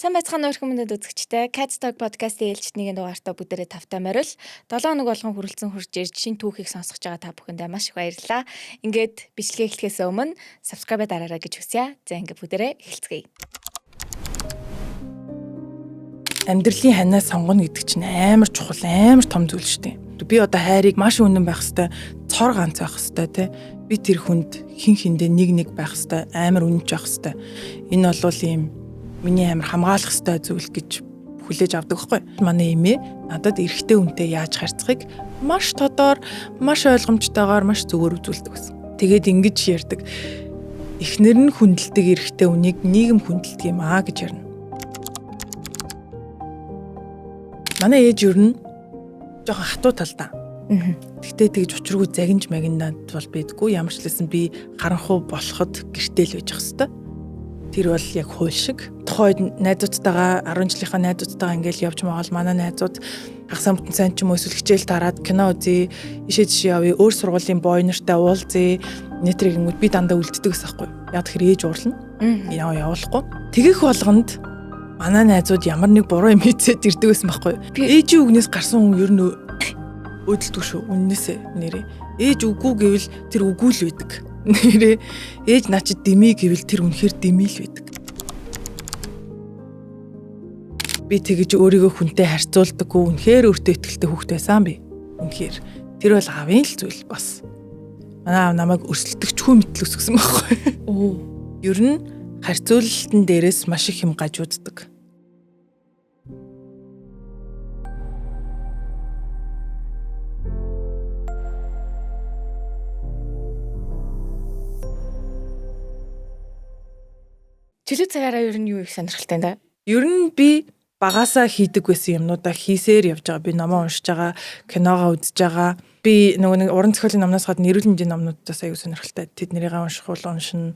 Сайн байцгаана уу хүмүүст үзэгчтэй. Cat Talk podcast-ийн ээлжтний дугаартаа бүгдээрээ тавтай морил 7 хоног болгон хүрэлцэн хурж ирж шинэ түүхийг сонсгож байгаа та бүхэндээ маш их баярлалаа. Ингээд бичлэгээ эхлэхээс өмнө subscribe дараарай гэж хүсье. За ингээд бүгдээрээ эхэлцгээе. Амьдралын ханаа сонгоно гэдэг чинь амар чухал, амар том зүйл шүү дээ. Би одоо хайрыг маш үнэн байх хэвээр, цор ганц байх хэвээр тий. Би тэр хүнд хин хиндээ нэг байх хэвээр, амар үнэнч байх хэвээр. Энэ бол ийм миний амар хамгаалах хэвээр зүйл гэж хүлээж авдаг байхгүй. Манай эмээ надад эрэгтэй хүнтэй яаж харьцахыг маш тодор, маш ойлгомжтойгоор, маш зөвөр үзүүлдэг байсан. Тэгээд ингэж ярьдаг. Эхнэр нь хүндэлдэг эрэгтэй хүнийг нийгэм хүндэлдэг юм аа гэж ярина. Манай ээж юу нь жоохон хатуу талдаа. Гэхдээ тэгж учиргүй загинж магинаад бол байдгүй. Ямар ч лсэн би харанхуй болоход гэртэл байж ах хэвээр. Тэр бол яг хууль шиг. Тухайд найзуудтайгаа 10 жилийнхаа найзуудтайгаа ингээл явж магаал манай найзууд хагасаа бүтэн сайн ч юм уу эсвэл хичээл тараад кино үзье, ишээ жишээ явъя, өөр сургуулийн бой нартай уулзъя. Нэтрийг ингүүд би дандаа үлддэг гэсэн байхгүй. Яг тэр ээж уурлна. Явуулахгүй. Тэгэх болгонд манай найзууд ямар нэг буруу юм хийцээд ирдэг байсан байхгүй. Ээжийн үгнээс гарсан хүн ер нь өөдөлдөг шүү. Үннээсээ нэрээ. Ээж үгүй гэвэл тэр үгүй л байдаг. Нэрээ ээж наачид дэмий гэвэл тэр үнэхээр дэмий л байдаг. Би тэгэж өөрийгөө хүнтэй харьцуулдаггүй, үнэхээр өөртөө ихтэй хүүхэд байсан би. Үнэхээр тэр бол аавын л зүйл бас. Манай аав намайг өрсөлдөгч хүн мэтэл өсгсөн байхгүй. Ер нь харьцуулалтын дээрээс маш их юм гажууддаг. Жилийн цагаараа ер нь юу их сонирхолтой юм да? Ер нь би багасаа хийдэг байсан юмнуудаа хийсээр явж байгаа. Би номоо уншиж байгаа, киногоо үзэж байгаа. Би нэг уран зохиолын номноос гадна эрүүл мэндийн номнуудаас аягүй сонирхолтой. Тэднэрийг унших бол уншина.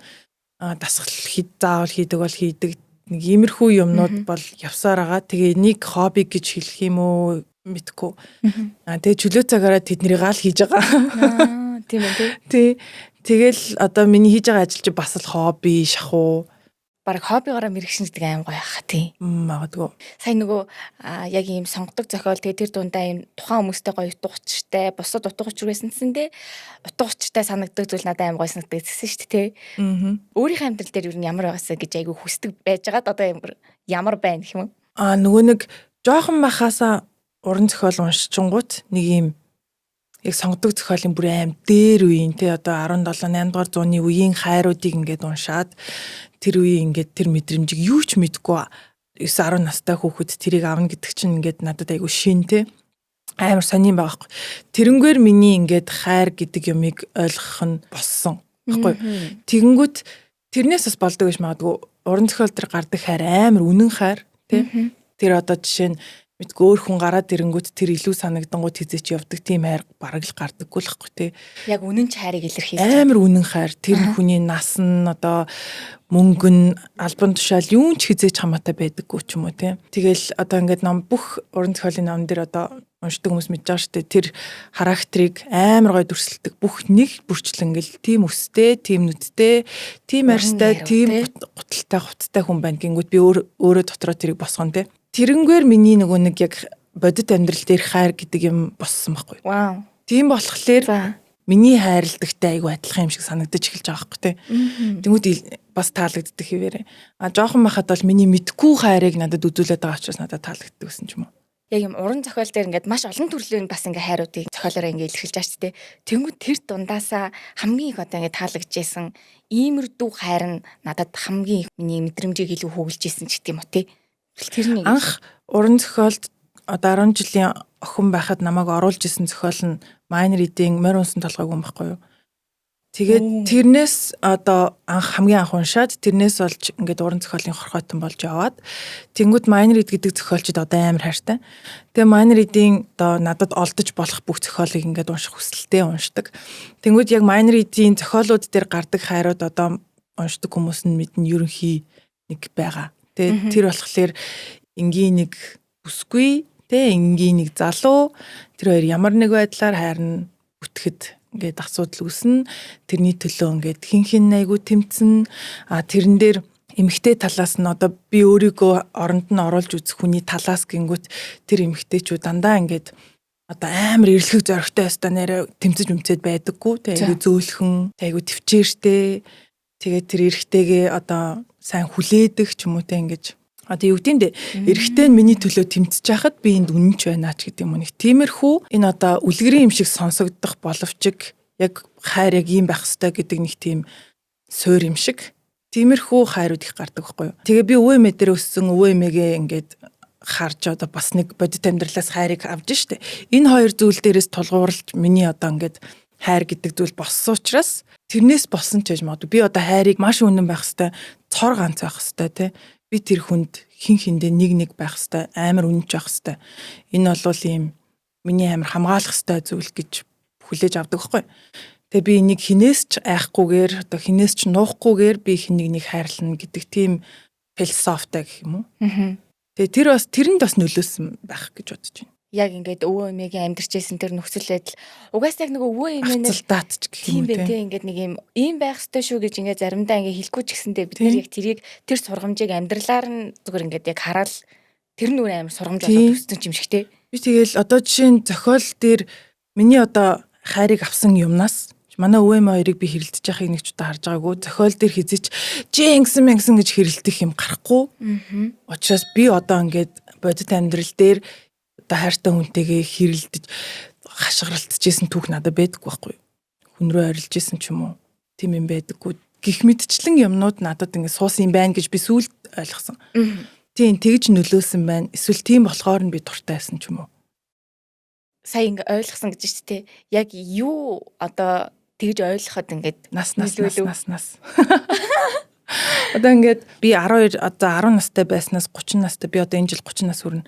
Дасгал заавал хийдэг бол хийдэг. Нэг иймэрхүү юмнууд бол явсаар байгаа. Тэгээ нэг хобби гэж хэлэх юм уу мэдгүй. Тэгээ чөлөө цагаараа тэднэрийг л хийж байгаа. Тийм үү? Тий. Тэгэл одоо миний хийж байгаа ажил чи бас л хобби, шахуу. Бараг хоббигоороо мэрэгшин гэдэг аим гоё хаа тий. Магадгүй. Сайн нөгөө яг ийм сонгодог зохиол тэгээ тэр дундаа ийм тухайн хүмүүстэй гоё утга учиртай, бусад утга учир байсанцэндээ утга учиртай санагддаг зүйл надад аим гоё санагддаг гэсэн шүү дээ тий. Өөрийнхөө амьдрал дээр юу ямар байгаасаа гэж айгүй хүсдэг байж байгаад одоо ямар байна гэх юм уу? Нөгөө нэг жоохон махаасаа уран зохиол уншчихгоот нэг юм яг сонгодог зохиолын бүр аим дээр үеийн тий одоо 17 8 дугаар зууны үеийн хайруудыг ингээд уншаад тэр үеийн ингээд тэр мэдрэмжийг юу ч мэдгүй 9 10 настай хүүхэд тэрийг авна гэдэг чинь ингээд надад айгүй шин тий амар сонирн байгаа байхгүй. Тэрнгээр миний ингээд хайр гэдэг юмыг ойлгох нь боссон баггүй. Тэгэнгүүт тэрнээс бас болдог гэж магадгүй уран зохиол төр гардаг хайр амар үнэн хайр тий. Тэр одоо жишээ нь мэдгүй өөр хүн гараад ирэнгүүт тэр илүү санагдангууд хизээч явдаг тийм хайр бараг л гардаггүй л байхгүй тий. Яг үнэн ч хайрыг илэрхийлж амар үнэн хайр тэр хүний нас нь одоо мөнгө нь албан тушаал юун ч хизээч хамаатай байдаггүй ч юм уу тий. Тэгэл одоо ингээд ном бүх уран зохиолын ном дээр одоо уншдаг хүмүүс мэдж байгаа шүү дээ. Тэр характерыг амар гоё дүрсэлдэг. Бүх нэг бүрчлэн ингээл тийм өстэй, тийм нүдтэй, тийм арьстай, тийм гуталтай хүн байна гингүүд би өөрөө дотроо тэрийг босгоно тий. Тэрнгээр миний нөгөө нэг яг бодит амьдрал дээр хайр гэдэг юм боссон байхгүй. Вау. Тийм болохоор миний хайрладагтай айгүй адилхан юм шиг санагдаж эхэлж байгаа байхгүй тий. Тэнгүүд бас таалагддаг хэвээрээ. Жоохон махад бол миний мэдгүй хайрыг надад үзүүлээд байгаа учраас надад таалагддаг гэсэн ч юм уу. Яг юм уран зохиол дээр ингээд маш олон төрлийн бас ингээ хайруудыг зохиолоор ингээ илэрхийлж байгаа ч тий. Тэнгүүд тэр дундаасаа хамгийн их одоо ингээ таалагдчихсэн иймэрдүү хайр нь надад хамгийн миний мэдрэмжийг илүү хөглөж исэн ч гэдэм үү тий. Тэр нэг анх уран зохиолд одоо 10 жилийн охин байхад намайг оруулж исэн зохиол нь Майнер эдийн морь унсан толгойг юм байхгүй юу. Тэгээд тэрнээс одоо хамгийн анх уншаад тэрнээс олж ингээд уран зохиолын хорхойтон болж яваад тэнгууд Майнер эд гэдэг зохиолчд одоо амар хайртай. Тэгээ Майнер эдийн одоо надад олдож болох бүх зохиолыг ингээд унших хүсэлтэй уншдаг. Тэнгууд яг Майнер эдийн зохиолууд дээр гардаг хайрууд одоо уншдаг хүмүүс нь мэднэ ерөнхий нэг байгаа. Тэгээ тэр болохоор энгийн нэг бүсгүй тэ энгийн нэг залуу тэр хоёр ямар нэг байдлаар хайрна бүтгэхэд ингээд асуудал үүснэ. Тэрний төлөө ингээд хин айгу тэмцэн тэрэн дээр эмэгтэй талаас нь одоо би өөрийгөө оронд нь оруулж үзэх хүний талаас гингүүт тэр эмэгтэйчүүд дандаа ингээд одоо амар эрлэх зоригтой өстой нэрэ тэмцэж өмцөд байдаггүй. Тэгээ айгу зөөлхөн, айгу төвчээртэй. Тэгээд тэр эрэгтэйгээ одоо сайн хүлээдэг ч юм уу те ингэж. Одоо юу гэдэг нь эрэгтэй нь миний төлөө тэмцэж байхад би энд үнэнч байна ч гэдэг юм уу. Тиймэрхүү энэ одоо үлгэрийн юм шиг сонсогдох боловч яг хайр яг ийм байх ёстой гэдэг нэг тийм суур юм шиг. Тиймэрхүү хайрууд их гардаг байхгүй юу. Тэгээ би өвөө эмээ дээр өссөн өвөө эмээгээ ингээд харж одоо бас нэг бодит амьдралаас хайрыг авж штэ. Энэ хоёр зүйл дээрээс тулгуурлаж миний одоо ингээд хайр гэдэг зүйл болсон учраас тэрнээс болсон ч гэж магадгүй. Би одоо хайрыг маш үнэн байх хэвээр цор ганц байх хэвээр тий. Би тэр хүнд хин хиндэ нэг байх хэвээр амар үнэнч байх хэвээр. Энэ бол ийм миний амар хамгаалах хэвээр зүйл гэж хүлээж авдаг байхгүй. Тэгээ би энийг хинээс ч айхгүйгээр одоо хинээс ч нуухгүйгээр би хин нэг хайрлана гэдэг тийм философитой гэх юм уу. Тэгээ тэрэнд бас нөлөөсөн байх гэж бодож байна. Яг ингээд өвөө эмээгийн амьдарчсэн тэр нөхцөл байдал угаасаа яг нэг өвөө эмээ нэг даатч гэх юм уу тийм ингээд нэг ийм байх ёстой шүү гэж ингээд заримдаа ингээд хэлэхгүй ч гэсэндээ бид нар яг тэрийг тэр сургамжийг амьдралаар нь зүгээр ингээд яг хараад тэр нүр амар сургамж болоод өссөн юм шиг те. Би тэгэл одоо жишээ нь зохиол дээр миний одоо хайрыг авсан юмнаас манай өвөө эмээ хоёрыг би хэрэлдэж байхыг нэг ч удаа харж байгаагүй. Зохиол дээр хизэж жингсэн гэж хэрэлдэх юм гарахгүй. Учираас би одоо ингээд бодит амьдрал дээр одоо хайртай хүнтэйгээ хэрэлдэж хашгиралтжсэн түүх надад байдаггүй байхгүй юу. Хүн рүү арилжсэн ч юм уу. Тийм юм байдаггүй. Гэх мэтчлэн юмнууд надад ингээд суусан юм байна гэж би сүүлд ойлгосон. Тийм тэгж нөлөөсөн байна. Эсвэл тийм болохоор нь би дуртай байсан ч юм уу. Сая ингээд ойлгосон гэж шүү дээ. Яг юу одоо тэгж ойлгоход ингээд нас. Одоо ингээд би 12 одоо 10 настай байснаас 30 настай би одоо энэ жил 30 нас хүрнэ.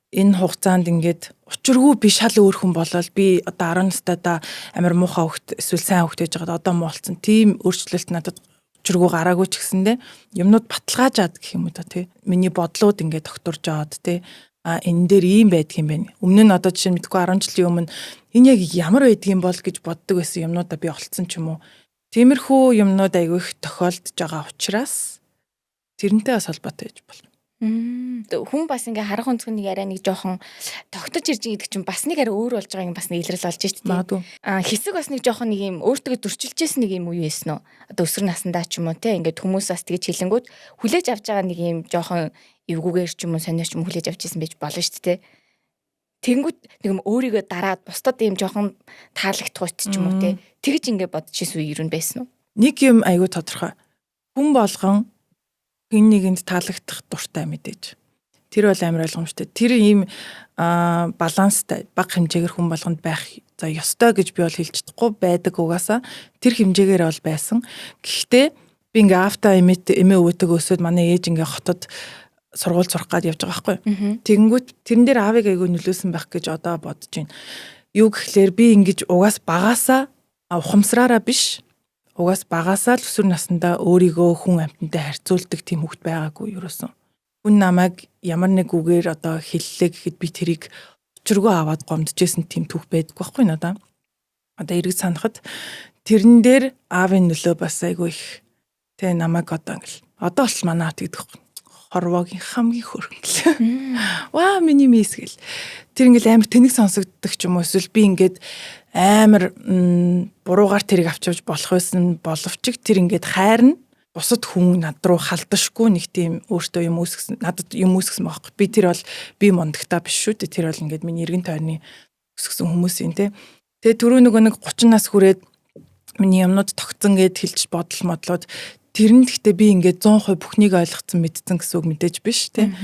Энэ хугацаанд ингээд учиргүй би шал өөр хүн болол би одоо 10 настайдаа амар муухай хөвгт эсвэл сайн хөвгт гэж байгаа одоо муулцсан. Тийм өөрчлөлт надад учиргүй гараагүй ч гэсэндээ юмнууд баталгаажаад гэх юм уу та тий. Миний бодлууд ингээд докторж аваад тий. Энэ дээр ийм байдаг юм байна. Өмнө нь одоо жишээ нь мэдгүй 10 жилийн өмнө энэ яг ямар байдаг юм бол гэж боддог байсан юмнуудаа би олцсон ч юм уу. Тиймэрхүү юмнууд айгүй их тохиолдож байгаа учраас тэрнтэй бас холбоотой байж болно. Хүн бас ингээ харах өнцгөн нэг арай нэг жоохон тогтож ирж байгаа гэдэг чинь бас нэг арай өөр болж байгааг бас нэг илрэл олж шүү дээ. Хэсэг бас нэг жоохон нэг юм өөртөө зөрчилжсэн нэг юм уу байсан уу? Одоо өсвөр насндаа ч юм уу те ингээд хүмүүс бас тэгж хэлэнгүүд хүлээж авч байгаа нэг юм жоохон эвгүүгээр ч юм уу сониорч юм хүлээж авч ирсэн байж болно шүү дээ. Тэнгүүд нэг юм өөрийгөө дараад бусдад ийм жоохон таалагдах ч юм уу те тэгж ингээ бодож ирсэн үе юу байсан уу? Нэг юм айгүй тодорхой. Хүн болгон хин нэгэнд таалагдах дуртай мэдээж. Тэр бол амар ойлгомжтой. Тэр ийм баланстай бага хэмжээгээр хүн болгонд байх за ёстой гэж би бол хэлж чадахгүй байдаг угаасаа тэр хэмжээгээр бол байсан. Гэхдээ би ингээ автаа эмээ өвөтэйг өсөөд манай ээж ингээ хотод сургууль сурах гад явж байгаа байхгүй. Тэгэнгүүт тэрэн дээр аавыг айгүй нөлөөсөн байх гэж одоо бодож байна. Юу гэхлээр би ингэж угаас багаасаа ухамсараараа биш угаас багаасаа л өсвөр наснда өөрийгөө хүн амьтантай харьцуулдаг тийм хөвгт байгаагүй юусэн. Хүн намайг ямар нэг үгээр одоо хэллээ гэхэд би тэрийг учиргүй аваад гомдожсэн тийм түүх байдаг байхгүй надаа. Одоо эргэж санахад тэрэн дээр аавын нөлөө бас айгүй их тэ намайг одоо ингээл одоо бол манаа тэгдэг хорвогийн хамгийн хөрөнгөл. Ваа миний мис гэл. Тэр ингээл амар тэнэг сонсогддог ч юм уу эсвэл би ингээд амар буруугаар тэрийг авчиж болох байсан боловч тэр ингээд хайрна бусад хүн над руу халдашгүй нэг тийм өөртөө юм үүсгэсэн надад юм үүсгэсэн байхгүй. Би тэр бол би мондагтаа биш шүү дээ. Тэр бол ингээд миний эргэн тойрны өсгсөн хүмүүсийн те. Тэгээ түрүү нөгөө нэг 30 нас хүрээд миний юмнууд тогтсон гэд хэлж бодол модлоод тэр нь гэхдээ би ингээд 100% бүхнийг ойлгоцсон мэдсэн гэсэн үг мэдээж биш те.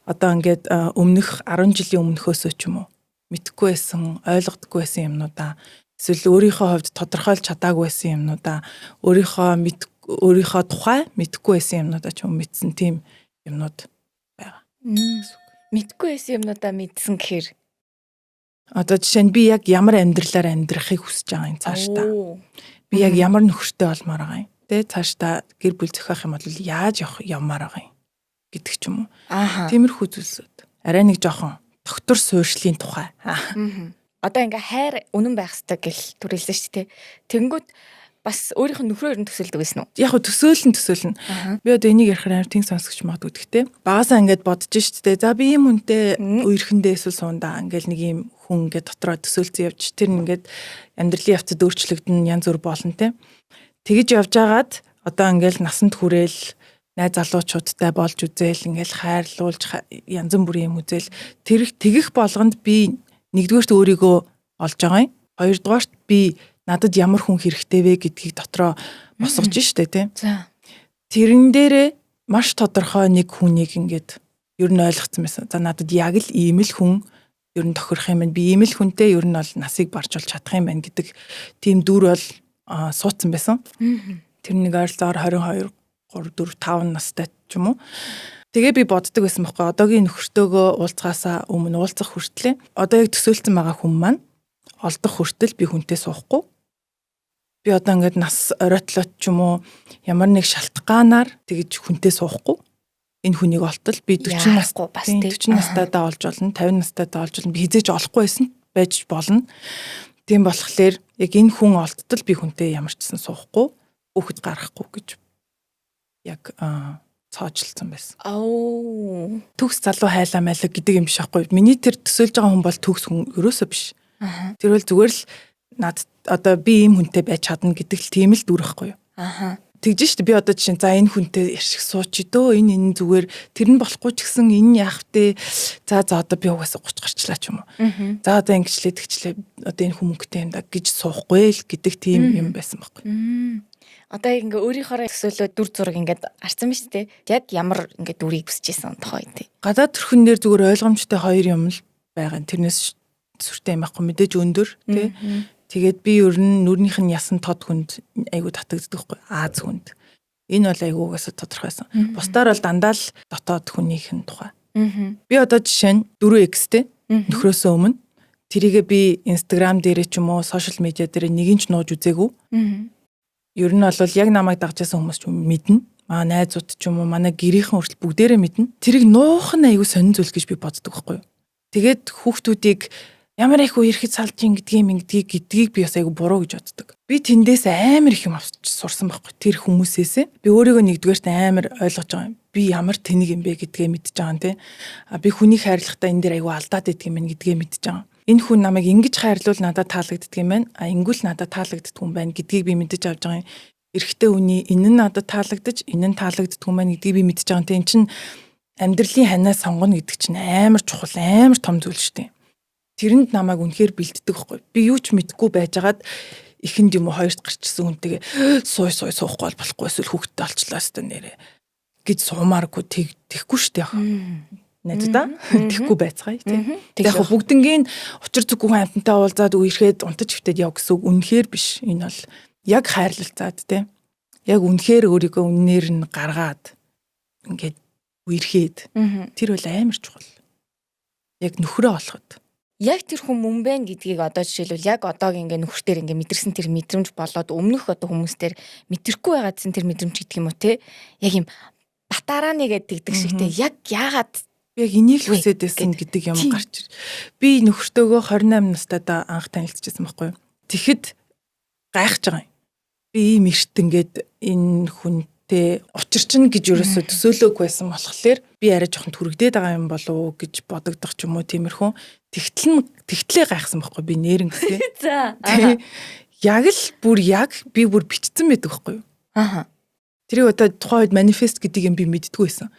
Одоо ингээд өмнөх 10 жилийн өмнөхөөсөө ч юм уу мэдхгүй байсан, ойлгодоггүй байсан юмнуудаа эсвэл өөрийнхөө хувьд тодорхойлж чадаагүй байсан юмнуудаа өөрийнхөө тухай мэдхгүй байсан юмнуудаа ч юм мэдсэн тийм юмнууд байгаа. Мэдхгүй байсан юмнуудаа мэдсэн гэхээр одоо жишээ нь би яг ямар амьдралаар амьдрахыг хүсэж байгаа юм цаашдаа. Би яг ямар нөхөртэй болмоор байгаа юм. Тэ цаашдаа гэр бүл зохиох юм бол яаж явмаар байгаа юм гэдэг ч юм уу. Тиймэрхүү зүйлсүүд. Арай нэг жоохон доктор суурьшлын тухай. Одоо ингээ хайр үнэн байх ёстой гэл төрөлсөн шүү дээ. Тэнгүүд бас өөрийнх нь нөхрөөр нь төсөөлдөг байсан уу? Яг хөө төсөөлнө. Би одоо энийг ярихаар амар тийм сонсогч магадгүй гэхдээ багасаа ингээд бодож штэ. За би ийм хүнтэй үерхэндээ эсвэл сундаа ингээд нэг ийм хүн ингээд дотроо төсөөлцөн явж тэр ингээд амьдралын явцад өөрчлөгдөн янз бүр болно те. Тэгэж явж агаад одоо ингээд насанд хүрээл найз залуучуудтай болж үзээл ингээд хайрлуулж янз бүрийн юм үзээл тэр тэгэх болгонд би нэгдүгээрт өөрийгөө олж байгаа юм. Хоёрдугаарт би надад ямар хүн хэрэгтэй вэ гэдгийг дотроо босгож штэ тий. За. Тэрэн дээрээ маш тодорхой нэг хүнийг ингээд ер нь ойлгоцсон байсан. За надад яг л ийм л хүн ер нь тохирох юм байна. Би ийм л хүнтэй ер нь бол насыг барж болж чадах юм байна гэдэг тийм дүр бол суудсан байсан. Тэр нэг ойролцоогоор 22, 3, 4, 5 настай ч юм уу. Тэгээ би боддог байсан байхгүй. Одоогийн нөхөртөөгөө уулзахаасаа өмнө уулзах хүртлээ. Одоо яг төсөөлсөн байгаа хүн маань олдох хүртэл би хүнтэй суухгүй. Би одоо ингээд нас оройтлоод ч юм уу ямар нэг шалтгаанаар тэгж хүнтэй суухгүй. Энэ хүнийг олтол би 40 настай бас 40 настайдаа олж болно, 50 настайдаа олж болно. Би хизээж олохгүй байсан байж болно. Тийм болохоор яг энэ хүн олттол би хүнтэй ямар ч гэсэн суухгүй, өөхөд гарахгүй гэж яг цаажилсан байсан. Төгс залуу хайлаа майлаа гэдэг юм биш байхгүй. Миний тэр төсөөлж байгаа хүн бол төгс хүн ерөөсөө биш. Тэр бол зүгээр л над одоо би ийм хүнтэй байж чадна гэдэг л тийм л дүрхгүй юу. Тэгж штэ би одоо жишээ за энэ хүнтэй ярьших сууч дөө энэ зүгээр тэр нь болохгүй ч гэсэн энэ яах вэ? За одоо би угаасаа 30 гарчлаа ч юм уу. За одоо ингэчлээ тэгчлээ одоо энэ хүмүүнтэй юм да гэж суухгүй л гэдэг тийм юм байсан байхгүй. Одоо ингээ өөрийнхөө төсөөлөө дүр зураг ингээд арцсан биз дээ. Яг ямар ингээ дүрийг хүсэжсэн тохой тий. Гадаад төрхөн дээр зүгээр ойлгомжтой хоёр юм л байгаа. Тэрнээс сүртэй юм байхгүй мэдээж өндөр тий. Тэгээд би ер нь нүрнийх нь ясан тод хүнд айгу татагддаг байхгүй. Аз хүнд. Энэ бол айгу угаасаа тодорхойсон. Бусдаар бол дандаа л дотоод хүнийх нь тухай. Би одоо жишээ нь 4X-тэй нөхрөөсөө өмнө тэрийгээ би Instagram дээрээ ч юм уу сошиал медиа дээр нэг ч нууж үзээгүй. Ер нь бол яг намайг дагжсан хүмүүс ч мэднэ. Манай найзууд ч юм уу манай гэрийнхэн хүртэл бүгдээрээ мэднэ. Тэрийг нуух нь айгу сонин зүйл гэж би боддог байхгүй. Тэгээд хүүхдүүдийг ямар их үерхэд салж ин гэдгийг би бас айгу буруу гэж боддог. Би тэндээс амар их юм авч сурсан байхгүй тэр хүмүүсээс. Би өөрийгөө нэгдүгээрт амар ойлгож байгаа юм. Би ямар тэнэг юм бэ гэдгээ мэдж байгаа юм те. Би хүнийг хайрлахдаа энэ дээр айгу алдаад идэх юм байна гэдгээ мэдж байгаа. Энэ хүн намайг ингэж хайрлуул надад таалагддаг юм байна. Ингэвэл надад таалагддаг юм байна гэдгийг би мэдэж авч байгаа юм. Эрэгтэй хүний энэ нь надад таалагдаж, энэ нь таалагддаг юм байна гэдгийг би мэдж байгаа. Тэ эн чин амьдралын ханаа сонгоно гэдэг чинь амар чухал, амар том зүйл шүү дээ. Тэрэнд намайг үнэхээр бэлддэг байхгүй. Би юу ч мэдгүй байжгаад ихэнд юм уу хоёрт гарчсан хүнтэйгээ суухгүй болохгүй эсвэл хүүхдтэй олчлаа хэвээр нэрэ гэж суумааргүй тэхгүй шүү дээ. Найдаа тэхгүй байцгаая тийм. Яг бүгднгийн учир зүггүй хамтантай уулзаад үерхэд унтаж хөвтөд яв гэсэн үг үнэхээр биш. Энэ бол яг хайрлалцаад тийм. Яг үнэхээр өөрийгөө үннээр нь гаргаад ингээд үерхэд тэр бол амар чухал. Яг нөхрөө олоход. Яг тэр хүн мөн байна гэдгийг одоо жишээлбэл яг одоогийн ингээ нөхөртөр ингээ мэдэрсэн тэр мэдрэмж болоод өмнөх одоо хүмүүстээр мэдрэхгүй байгаадсэн тэр мэдрэмж гэдэг юм уу те. Яг юм батарааны гэдэг шигтэй яг яагаад яг энийг л хүсэж байсан гэдэг юм гарч. Би нөхөртөөгөө 28 настайдаа анх танилцчихсан байхгүй юу. Тэгэхэд гайхаж байгаа юм. Би ийм эрт ингээд энэ хүнтэй учирчин гэж ерөөсөө төсөөлөөгүй байсан болохоор би арай жоохон түрэгдээд байгаа юм болов уу гэж бодогдох ч юм уу тиймэрхүү. Тэгтлээ гайхсан байхгүй би нэрэн гэсэн. За. Яг л би бүр бичсэн байдаг байхгүй юу. Тэрийг одоо тухайн үед манифест гэдэг юм би мэддэггүй байсан.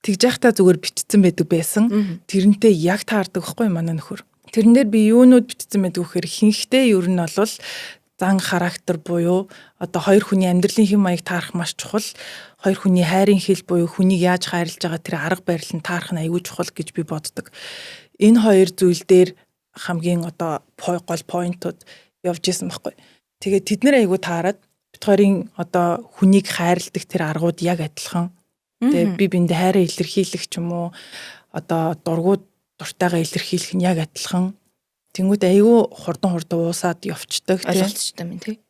Тэгж яхтаа зүгээр бичсэн байдаг байсан. Тэрнтэй яг таардаг байхгүй манай нөхөр. Тэрэн дээр би юунууд бичсэн байдаг вэхээр ихэнхдээ ер нь бол зан характер буюу одоо хоёр хүний амьдралын хэм маяг таарах маш чухал. Хоёр хүний хайрын хэл буюу хүнийг яаж хайрлаж байгаа тэр арга барил нь таарах нь аюул чухал гэж би боддог. Энэ хоёр зүйл дээр хамгийн одоо гол поинтууд явж исэн байхгүй. Тэгээд тэд нэр аюул таарад бид хоёрын одоо хүнийг хайрладаг тэр аргууд яг адилхан. Тэгээд би биндээ хайраа илэрхийлэх ч юм уу одоо дургууд дуртайгаа илэрхийлэх нь яг адилхан. Тэнгүүд аюу хурдан уусаад явцдаг ойлголцтой юм тий.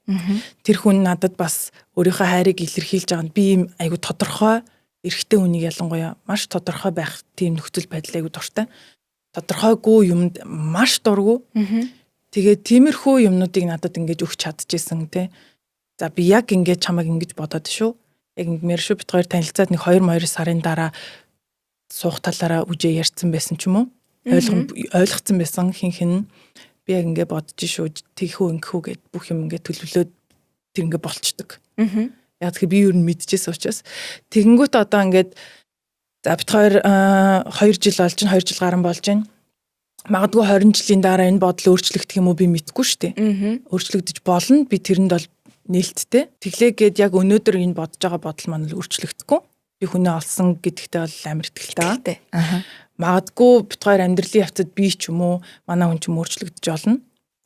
Тэр хүн надад бас өөрийнхөө хайрыг илэрхийлж байгаа нь би юм аюу тодорхой эрэгтэй хүнийг ялангуяа маш тодорхой байх тийм нөхцөл байдал аюу дуртай. Тодорхойгүй юмд маш дургу. Тэгээд тиймэрхүү юмнуудыг надад ингэж өгч чадчихсан тий. За би яг ингэж чамайг ингэж бодоод шүү. Яг ингэмэр шүү бид хоёр танилцаад нэг 2 сарын дараа суух талаараа үжээ ярьсан байсан ч юм уу? Ойлгоцсон байсан хин би яг ингэ бодож шүү. Тэгхүү ингэхүү гэд бүх юм ингэ төлөвлөөд тэр ингэ болчдөг. Яг тэгэхээр би юу н мэдчихсэн учраас тэгэнгүүт одоо ингээд за бид хоёр 2 жил болж байна, 2 жил гарсан болж байна. Магадгүй 20 жилийн дараа энэ бодол өөрчлөгдөх юм уу би мэдэхгүй шүү дээ. Өөрчлөгдөж болно. Би тэрэнд бол нээлттэй. Тэглээгээд яг өнөөдөр энэ бодож байгаа бодол маань л өөрчлөгдөхгүй. Би хүнээ олсон гэдэгтээ бол амар итгэлтэй. Магадгүй бид хоёр амьдралын явцад би ч юм уу манай хүн ч юм өөрчлөгдөж олно.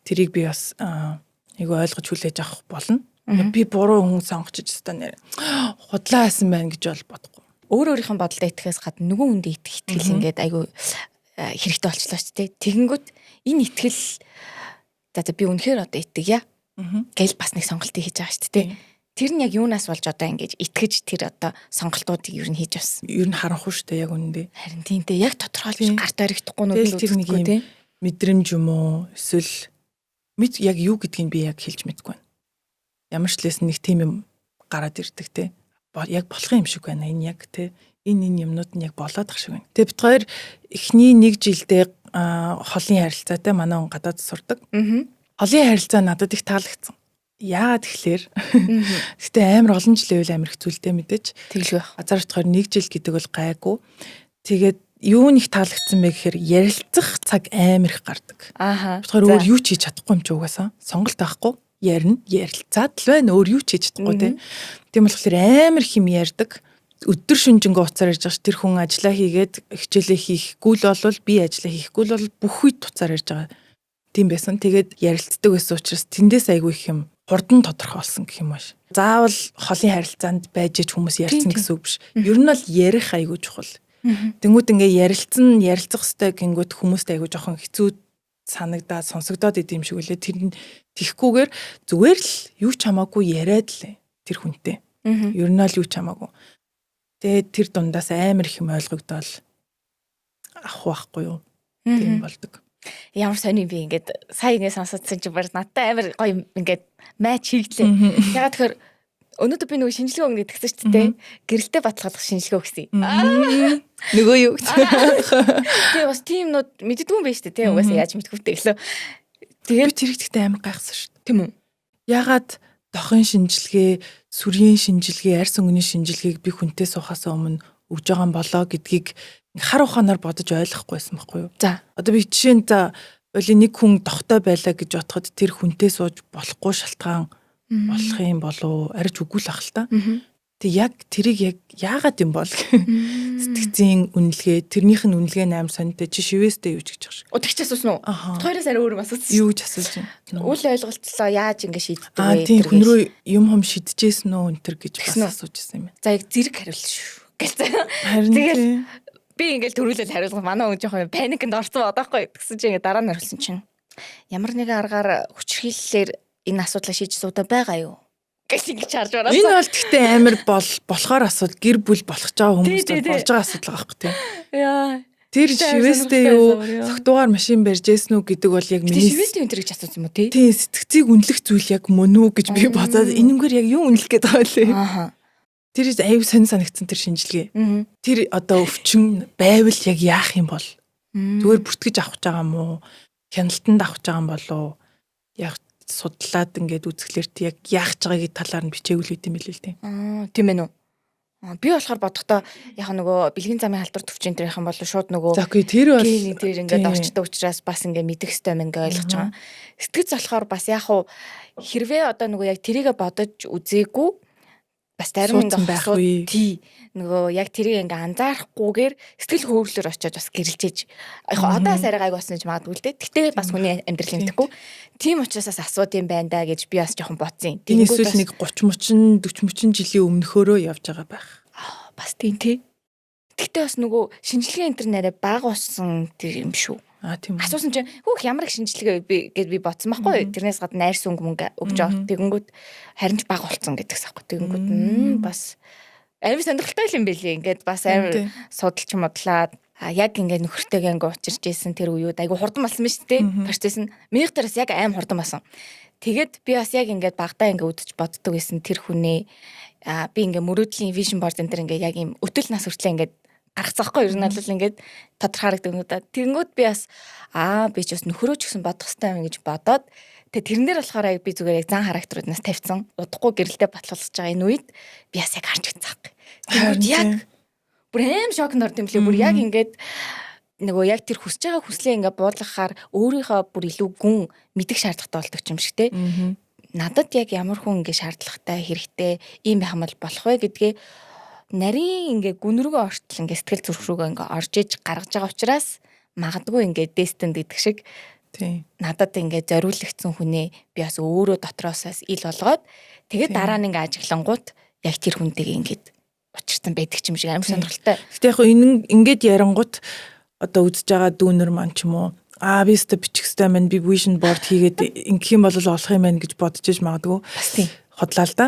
Тэрийг би бас айгу ойлгож хүлээж авах болно. Би буруу хүн сонгочих ёстой нэр. Худлаа байсан байна гэж бол бодохгүй. Өөрийнхөө бодолтой итгэхээс гадна нөгөө хүнд итгэл ингээд айгу хэрэгтэй болчлоо ч тий. Тэгэнгүүт энэ итгэл за би үнэхээр одоо итгэя гэл бас нэг сонголтыг хийж байгаа шүү дээ. Тэр нь яг юунаас болж одоо ингэж итгэж тэр одоо сонголтуудыг ер нь хийж авсан. Ер нь харанхуй шүү дээ яг үнэндээ. Харин тиймтэй яг тодорхойлж гарт баригдахгүй нүгэл тэр нэг юм мэдрэмж юм уу эсвэл мэд яг юу гэдгийг би яг хэлж мэдэхгүй байна. Ямар ч лээс нэг тийм юм гараад ирдэг те. Яг болох юм шиг байна. Энэ яг те. Энэ юмнууд нь яг болоод ах шиг байна. Тэгээ бид хоёр эхний 1 жилдээ холын харилцаатай манай он гадаад сурдаг. Холын харилцаа надад их таалагдсан. Яагаад тэгэхээр гэтээ амар олон жилийн үйл амар их зүйлтэй мэдээж тэглэх байх. Газар бид хоёр 1 жил гэдэг бол гайгүй. Тэгээд юу нэг таалагдсан бэ гэхээр ярилцах цаг амар их гардаг. Бид хоёр өөр юу ч хийж чадахгүй юм ч угаасаа. Сонголт авахгүй. Ярилцаад л байна. Өөр юу ч хийж чадахгүй тийм. Тийм болохоор амар их юм ярьдаг. Өдөр шүнжэнгөө уцаар ярьж байгаа ш тэр хүн ажиллаа хийгээд хичээлээ хийхгүй л болвол би ажиллаа хийхгүй л бол бүх үед уцаар ярьж байгаа. Тийм байсан. Тэгээд ярилцдаг байсан учраас тэндээс айгүй их юм хурдан тодорхойлсон гэх юм ааш. Заавал холын харилцаанд байж ич хүмүүс ярьсан гэсэн үг биш. Ер нь бол ярих айгүй чухал. Тэнгүүд ингээ ярилцах хэвээр гингүүд хүмүүст айгүй жоохон хэцүү санагдаад сонсогдоод идэм шиг үлээ. Тэр нь тихгүйгээр зүгээр л юу ч хамаагүй яриад л тэр хүнтэй. Ер нь л юу ч хамаагүй. Тэгээд тэр дундаас амар их юм ойлгогдоод авах байхгүй юу? Тийм болдог. Ямар сони би ингээд сая ингэ сонсоодсэн чи бар надтай амар гоё ингээд матч хийглээ. Ягаад тэгэхээр өнөөдөр би нөгөө шинжилгээ өгнө гэдгсэн ч тээ гэрэлтэй баталгаалах шинжилгээ өгсөн. Нөгөө юу гэж. Тэгээ бас тиймнүүд мэддэггүй юм байна шүү дээ тий. Угаасаа яаж мэдхүүтэй гэлөө. Тэгээд тэр ихтэй амар гайхсан шүү дээ. Тийм үү? Ягаад дохын шинжилгээ, сүрийн шинжилгээ, арьс өнгөний шинжилгээг би хүнтэй суухаас өмнө өгж байгаа юм болоо гэдгийг хар ухаанаар бодож ойлгохгүйсэн байхгүй юу? За. Одоо би жишээ нь боли нэг хүн дохтой байлаа гэж бодоход тэр хүнтэй сууж болохгүй шалтгаан болох юм болов арьж үгүй л ах л та. Тэг яг тэрийг яг яагаад юм бол сэтгцийн үнэлгээ, тэрнийх нь үнэлгээ 8 сонтой чи шивээстэй юу ч гэж байгаа шиг. Тэгч асуусан уу? Хоёроос арай өөр юм асуусан. Юу гэж асууж байна? Үл ойлголцлоо яаж ингэ шийддэг вэ? Тийм хүн рүү юм шидчихсэн үү өнтер гэж бас асууж ирсэн юм байна. За яг зэрэг хариулсан шүү. Гэлцээ. Харин тэгэл би ингээл төрүүлэл хариулах манай хүн жоохон паникнд орсон бодохгүй гэсэн чинь ингээ дараа нь хариулсан чинь ямар нэгэн аргаар хүчрхийллээр энэ асуудлыг шийдэж суудаг байгаа юу гэж ингэж харж бараасан. Энэ бол тэгтээ амар болохоор асуудал гэр бүл болох ч байгаа хүмүүст болж байгаа асуудал байгаа байхгүй тийм. Яа. Тэр шивээстэй юу согтуугаар машин барьж ийсэн үү гэдэг бол яг миний шивээстэй өнтер гэж асуусан юм уу тий? Тийм сэтгцийг үнэлэх зүйл яг мөн үү гэж би бодоод энэнгээр яг юу үнэлэх гээд байгаа лээ. Ааха. Тэр аюу сонь санагдсан тэр шинжилгээ. Тэр одоо өвчин байвал яг яах юм бол? Зүгээр бүртгэж авах гэж байгаа юм уу? Хяналтанд авах гэж байгаа юм болов? Яг судлаад ингээд үзэхлээрт яг яах гэж байгаагийн талаар нь бичээгүй л үт юм билээ л тийм. Тийм ээ нүү. Би болохоор бодохдоо яг нөгөө бэлгийн замын халдвар төвчин дээр юм бол шууд нөгөө тэр бол тэр ингээд орчдөг учраас бас ингээд мэдэх хэрэгтэй юм ингээд ойлгож байгаа. Сэтгэц болохоор бас яг хуу хэрвээ одоо нөгөө яг тэрийгэ бодож үзээгүй бас зарим нэг асууд тий нөгөө яг тэрийг ингээ анзаарахгүйгээр сэтгэл хөдлөлөөр очиод бас гэрэлжээж яг одоо сарай гайг басна гэж магадгүй л дээ. Гэтэ бас хүний амьдрал мэдхгүй. Тийм учраас бас асууд юм байна да гэж би бас жоохон бодсон. Тийм эсвэл нэг 30 40 жилийн өмнөхөөрөө явж байгаа байх. Бас тийм тий. Гэтэ бас нөгөө шинжилгээ энэ төр нэрээ бага болсон тэр юм шүү. Тийм. Асуусан чинь хүүх ямар их шинжилгээ гэд би бодсон байхгүй. Тэрнээс гадна найрс мөнгө өгч авах. Тэгэнгүүт харин ч бага болцсон гэдэгс аахгүй. Тэгэнгүүт бас амар сонирхолтой юм билий. Ингээд бас амар судалж модлаад яг ингээд нөхөртэйгээ ингээд учирч ийсэн тэр үеуд айгу хурдан болсон байна шүү дээ. Процесс нь минийх дээрээс яг аим хурдан болсон. Тэгээд би бас яг ингээд багтаа ингээд үдчих боддог байсан тэр хүнээ би ингээд мөрөөдлийн vision board энэ төр ингээд яг юм өтөл нас хүртлээ ингээд гаргацгаахгүй ер нь бол ингээд тодорхой харагддаг юм да. Тэнгүүд би бас би ч бас нөхөрөө ч гэсэн бодох хэрэгтэй юм гэж бодоод тэгээ тэрэн дээр болохоор би зүгээр яг зан характерууднаас тавьсан. Удахгүй гэрэлтэй батлуулж байгаа энэ үед би бас яг харж үзсэн. Тэнгүүд яг бүр аим шокнд орд юм лээ. Бүр яг ингээд нөгөө яг тэр хүсэж байгаа хүслээ ингээд буудлахаар өөрийнхөө бүр илүү гүн мэдэх шаардлагатай болдог юм шиг те. Надад яг ямар хүн ингээд шаардлагатай хэрэгтэй ийм байх юм бол болох вэ гэдгээ нарийн ингээ гүн рүүгээ ортол ингээ сэтгэл зүрх рүүгээ ингээ орж иж гаргаж байгаа учраас магадгүй ингээ destined гэдэг шиг надад ингээ зориулагдсан хүнээ би бас өөрөө дотроосоос ил болгоод тэгээд дараа нь ингээ ажиглангууд яг тэр хүнтэйгээ ингээд учирсан байдаг юм шиг амар сонирхолтой. Гэтэ яг энэ ингээд ярангууд одоо үзэж байгаа дүүнер маань ч юм уу би өстө бичих хэвээр маань би vision board хийгээд ингэх юм бол олох юм байна гэж бодож иж магадгүй. Бас тийм хотлаа л да.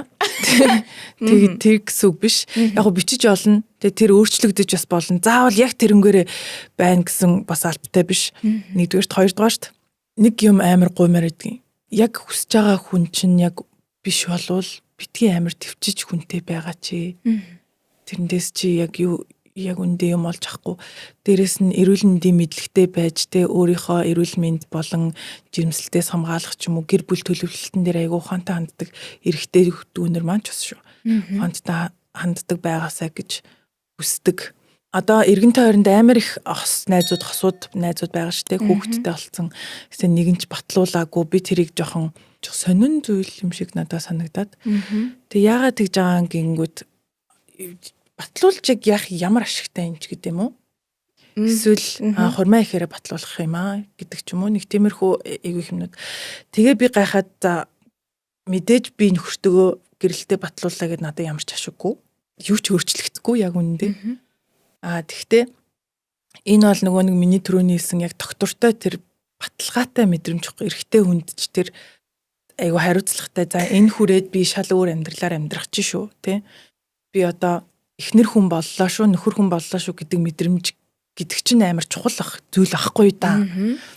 Тэгээд тэр гэсэн үг биш. Яг бичиж олно. Тэгээд тэр өөрчлөгдөж бас болно. Заавал яг тэрнгээрээ байна гэсэн бас албатай биш. Нэгдүгээрт, хоёрдугаарт нэг юм амар гуймаар байдгийн. Яг хүсэж байгаа хүн чинь яг биш болвол битгий амар төвчиж хүнтэй байгаа чи. Тэрнээс чи яг үндэ юм олж ахгүй. Дээрэс нь эрүүл мэндийн мэдлэгтэй байж өөрийнхөө эрүүл мэнд болон жирэмслэлтээс хамгаалах ч юм уу гэр бүл төлөвлөлтөн дээр айгүй ухаантай ханддаг эрэгтэй дүүнер маань ч бас шүү. Ухаантай ханддаг байгаасаа гэж хүсдэг. Одоо эргэн тойронд амар их найзууд байгаа шүү дээ. Хүүхэдтэй болсон. Гэсэн нэгэнч батлуулаагүй би тэрийг жоохон сонин зүйл юм шиг надад санагдаад. Тэгээ яагаад тэгж байгаа гингүүд батлуулж яг ямар ашигтай юм ч гэдэг юм уу? Эсвэл хурмаа ихээр батлуулах юм гэдэг ч юм уу нэг тиймэрхүү эвгүй юмнууд. Тэгээ би гайхаад мэдээж би нөхөртөө гэрэлтэй батлууллаа гэд надад ямар ч ашиггүй. Юу ч өөрчлөгдөхгүй яг үнэндээ. Тэгтээ энэ бол нөгөө нэг миний түрүүний хэлсэн яг доктортой тэр баталгаатай мэдрэмж эрэгтэй хүнд ч тэр айгу хариуцлагатай за энэ хүрээд би шал өөр амьдралаар амьдрах чинь шүү тий. Би одоо эхнэр хүн боллоо шүү, нөхөр хүн боллоо шүү гэдэг мэдрэмж гэдэг чинь амар чухал ах зүйл ахгүй да.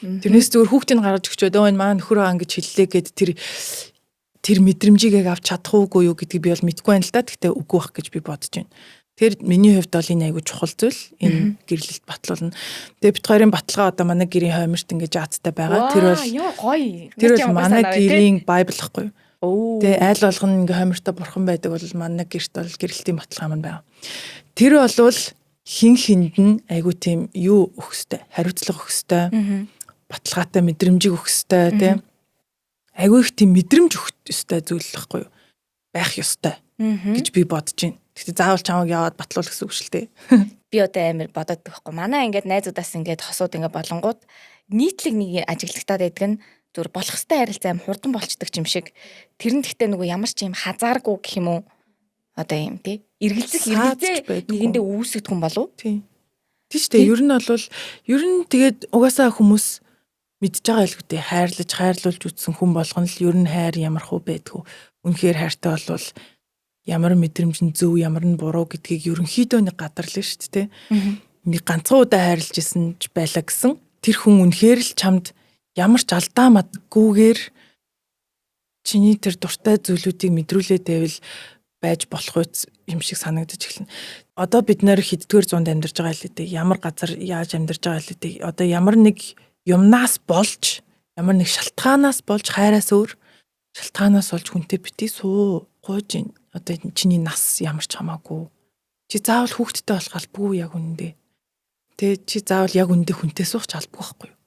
Тэрнээс зүгээр хүүхдийг гаргаж өгчөөд энэ маа нөхөр аа гэж хэллээ гэд тэр мэдрэмжийг яг авч чадах уугүй юу гэдгийг би бол мэдгүй байна л да. Гэхдээ үгүй бах гэж би бодож байна. Тэр миний хувьд бол энэ айгу чухал зүйл. Энэ гэрлэлт батлуулна. Тэгээ бит хоёрын баталгаа одоо манай гэрийн хойморт ингэж аацтай байгаа. Тэр бол гоё. Тэр бол манай гэрийн байбл ахгүй юу? Тэгээ айл болгоно ингээ хоймортой бурхан байдаг бол манай гэрт бол гэрэлтийн баталгаа маань байгаа. Тэр болвол хин хинд нь айгу тийм юу өгөхстэй, хариуцлага өгөхстэй, баталгаатай мэдрэмжийг өгөхстэй тийм айгу их тийм мэдрэмж өгөхстэй зүйл байхгүй юу? Байх ёстой гэж би бодож байна. Гэхдээ заавал чамайг яваад батлуул гэсэн үг шүү дээ. Би одоо амар бодоод байхгүй. Манай ингээд найзуудаас ингээд хосууд ингээд болонгууд нийтлэг нэг ажиглагтаад байдаг нь зүгээр болох хэвээр харилцаа аим хурдан болчдөг юм шиг. Тэр нь гэхдээ нөгөө ямар ч юм хазааргүй гэх юм уу? Одоо юм тий. Эргэлзээ нэгэндээ үүсгэх хүн болов? Тий. Тий шүү дээ. Ер нь тэгээд угаасаа хүмүүс мэдж байгаа л үгүй хайрлуулж үтсэн хүн болгоно л ер нь хайр ямар хөө байдгүй. Үнэхээр хайртай болвол ямар мэдрэмж нь зөв ямар нь буруу гэдгийг ерөнхийдөө нэг гадарлаа шүү дээ. Нэг ганцхан удаа хайрлаж исэн ч байлаа гэсэн. Тэр хүн үнэхээр л чамд ямар ч алдаа мадггүйгээр чиний тэр дуртай зүйлүүдийг мэдрүүлээд байвал байж болох юм шиг санагдаж эхэлнэ. Одоо бид нэр хэддүгээр зуунд амьдарч байгаа л үү? Ямар газар яаж амьдарч байгаа л үү? Одоо ямар нэг юмнаас болж, ямар нэг шалтгаанаас болж хайраас өөр шалтгаанаас болж хүнтэй битгий суу гуйж ин. Одоо чиний нас ямар ч хамаагүй. Чи заавал хүүхдтэй болох албагүй яг үнэндээ. Тэ чи заавал яг үнэндээ хүнтэй суух ч албагүй байхгүй юу?